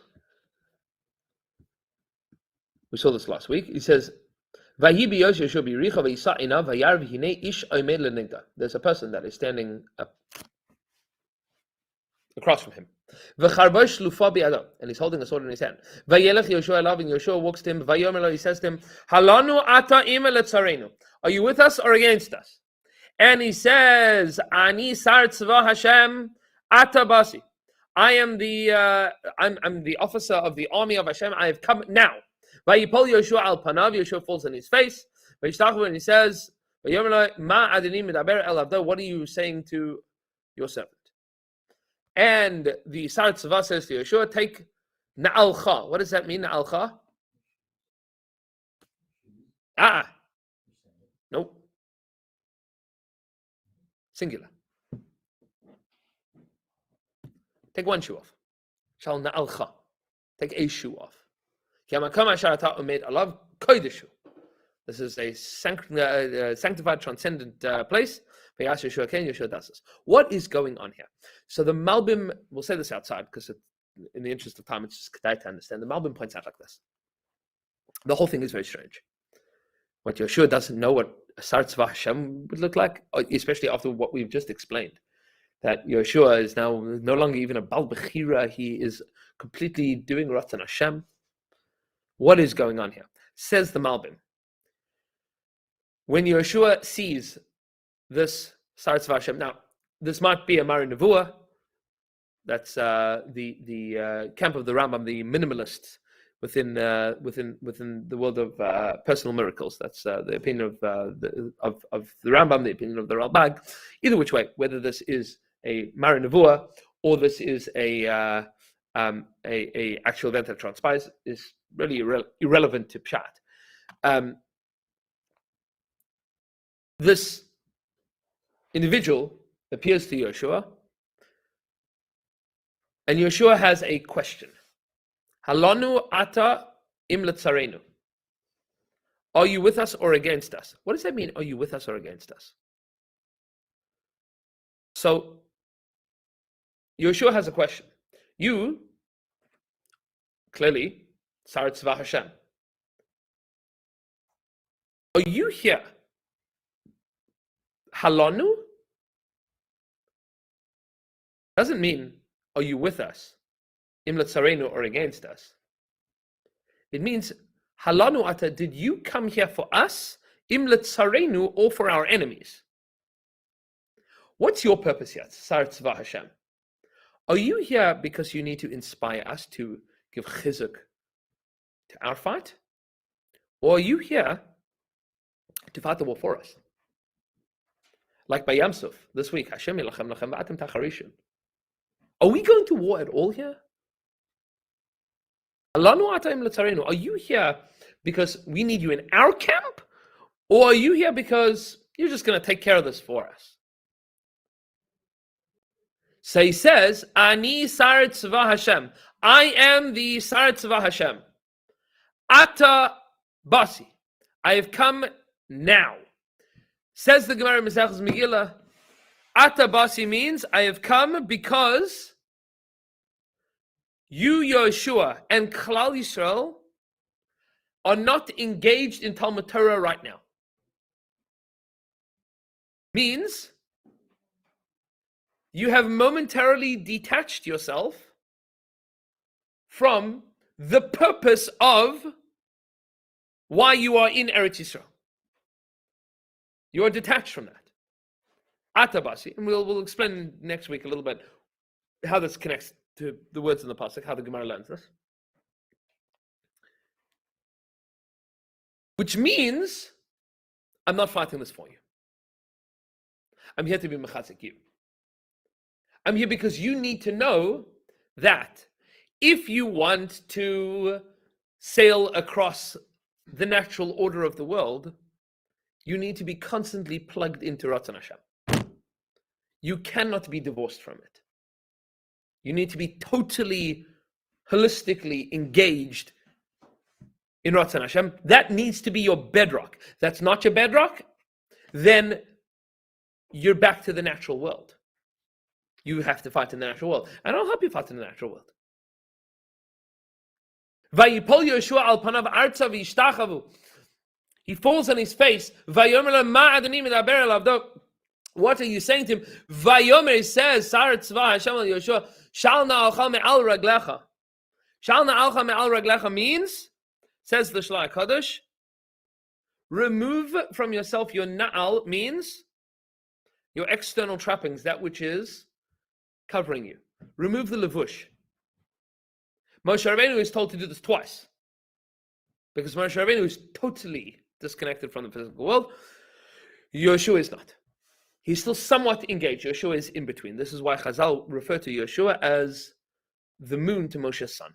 We saw this last week. He says, "There's a person that is standing up across from him, and he's holding a sword in his hand. And Yehoshua walks to him. He says to him, "Halanu ata ima letzarenu. Are you with us or against us?" And he says, "Ani sar tzva Hashem ata basi. I am the I'm the officer of the army of Hashem. I have come now." Vayipol Yehoshua al panav. Yehoshua falls on his face. And he says, "Ma adini medaber el avdo. What are you saying to your servant?" And the Sar Tzva says to Yehoshua, "Take na'alcha." What does that mean, na'alcha? Nope. Singular. Take one shoe off. Shal na'alcha. Take a shoe off. This is a sanctified, transcendent place. Yehoshua does this. What is going on here? So the Malbim, we'll say this outside because in the interest of time, it's just kedai to understand. The Malbim points out like this. The whole thing is very strange. What Yehoshua doesn't know what a Sar Tzva Hashem would look like, especially after what we've just explained. That Yehoshua is now no longer even a Bal Bechira, he is completely doing Ratzon Hashem. What is going on here? Says the Malbim. When Yehoshua sees this Sar Tzva Hashem, now this might be a Mari Nevuah, That's the camp of the Rambam, the minimalists within the world of personal miracles. That's the opinion of the Rambam, the opinion of the Ralbag. Either which way, whether this is a Mara Nevuah or this is a actual event that transpires, is really irrelevant to Pshat. This individual appears to Yehoshua, and Yehoshua has a question. Halanu ata im letzarenu. Are you with us or against us? What does that mean, are you with us or against us? So, Yehoshua has a question. You, clearly, Sar Tzva Hashem. Are you here? Halanu doesn't mean, are you with us? Im letzarenu, or against us. It means, halanu ata, did you come here for us? Im letzarenu, or for our enemies? What's your purpose here? Sar Tzva Hashem. Are you here because you need to inspire us to give chizuk to our fight? Or are you here to fight the war for us? Like by Yam Suf this week, Hashem yilachem lachem v'atem tacharishim. Are we going to war at all here? Are you here because we need you in our camp? Or are you here because you're just going to take care of this for us? So he says, Ani Sar Tzva Hashem. I am the Sar Tzva Hashem. Ata Basi. I have come now. Says the Gemara Masechus Megillah, Ata Basi means I have come because you, Yehoshua, and Klal Yisrael are not engaged in Talmud Torah right now. Means you have momentarily detached yourself from the purpose of why you are in Eretz Yisrael. You are detached from that. Atabasi, and we'll explain next week a little bit how this connects to the words in the pasuk, how the Gemara learns this. Which means, I'm not fighting this for you. I'm here to be mechazik you. I'm here because you need to know that if you want to sail across the natural order of the world, you need to be constantly plugged into Ratzon Hashem. You cannot be divorced from it. You need to be totally, holistically engaged in Ratzon Hashem. That needs to be your bedrock. That's not your bedrock, then you're back to the natural world. You have to fight in the natural world. And I'll help you fight in the natural world. Vayipol Yehoshua al panav artza v'yishtachavu. He falls on his face. Vayomer la ma adoni medaber elav. What are you saying to him? Vayomer says, Sar Tzva Hashem al Yehoshua, shal na'alcha me'al raglecha. Shal na'alcha me'al raglecha means, says the Shlach HaKadosh, remove from yourself your na'al means your external trappings, that which is covering you. Remove the levush. Moshe Rabbeinu is told to do this twice, because Moshe Rabbeinu is totally disconnected from the physical world. Yehoshua is not. He's still somewhat engaged. Yehoshua is in between. This is why Chazal refer to Yehoshua as the moon to Moshe's sun.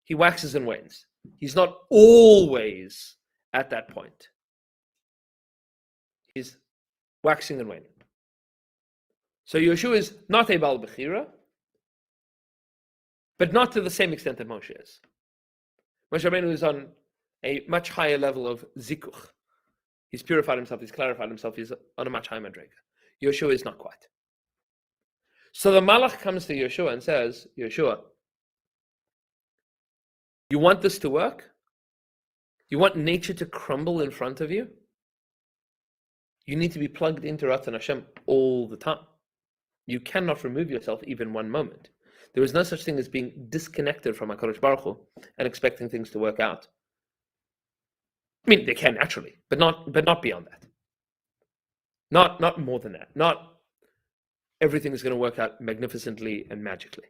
He waxes and wanes. He's not always at that point. He's waxing and waning. So Yehoshua is not a Baal Bechira, but not to the same extent that Moshe is. Moshe Rabbeinu is on a much higher level of zikuch. He's purified himself, he's clarified himself, he's on a much higher madrega. Yehoshua is not quite. So the Malach comes to Yehoshua and says, Yehoshua, you want this to work? You want nature to crumble in front of you? You need to be plugged into Ratzon Hashem all the time. You cannot remove yourself even one moment. There is no such thing as being disconnected from HaKadosh Baruch Hu and expecting things to work out. I mean, they can naturally, but not beyond that. Not more than that. Not everything is going to work out magnificently and magically.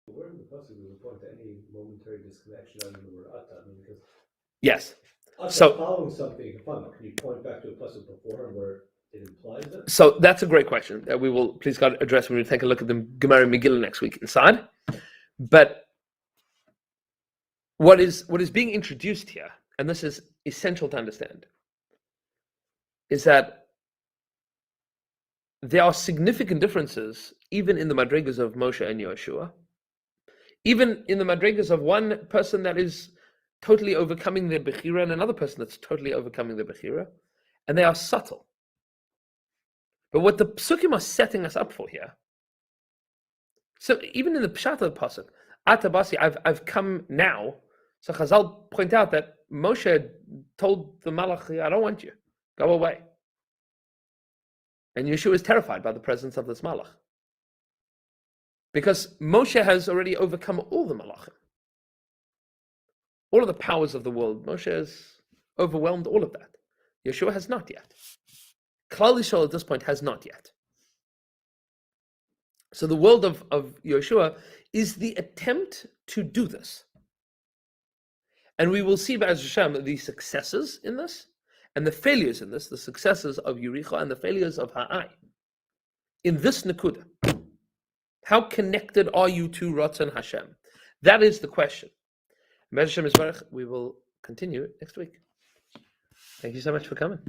Where in the pasuk does it point to any momentary disconnection out of the word ata? I mean, because
Yes.
ata
So-
following something, can you point back to a pasuk before where it implies it?
So that's a great question that we will, please God, address when we take a look at the Gemara and Megillah next week inside. But what is being introduced here, and this is essential to understand, is that there are significant differences even in the madrigas of Moshe and Yehoshua, even in the madrigas of one person that is totally overcoming their bechira and another person that's totally overcoming their bechira, and they are subtle. But what the psukim are setting us up for here, so even in the pshat of the pasuk, Atabasi, I've come now. So Chazal point out that Moshe told the Malach, I don't want you, go away. And Yeshua is terrified by the presence of this Malach. Because Moshe has already overcome all the Malachim. All of the powers of the world. Moshe has overwhelmed all of that. Yeshua has not yet. Klal Yisrael at this point has not yet. So the world of Yehoshua is the attempt to do this. And we will see, B'ez Hashem, the successes in this and the failures in this, the successes of Yericho and the failures of Ha'ai. In this Nakuda, how connected are you to Ratzon Hashem? That is the question. B'ez Hashem Yisbarach, we will continue next week. Thank you so much for coming.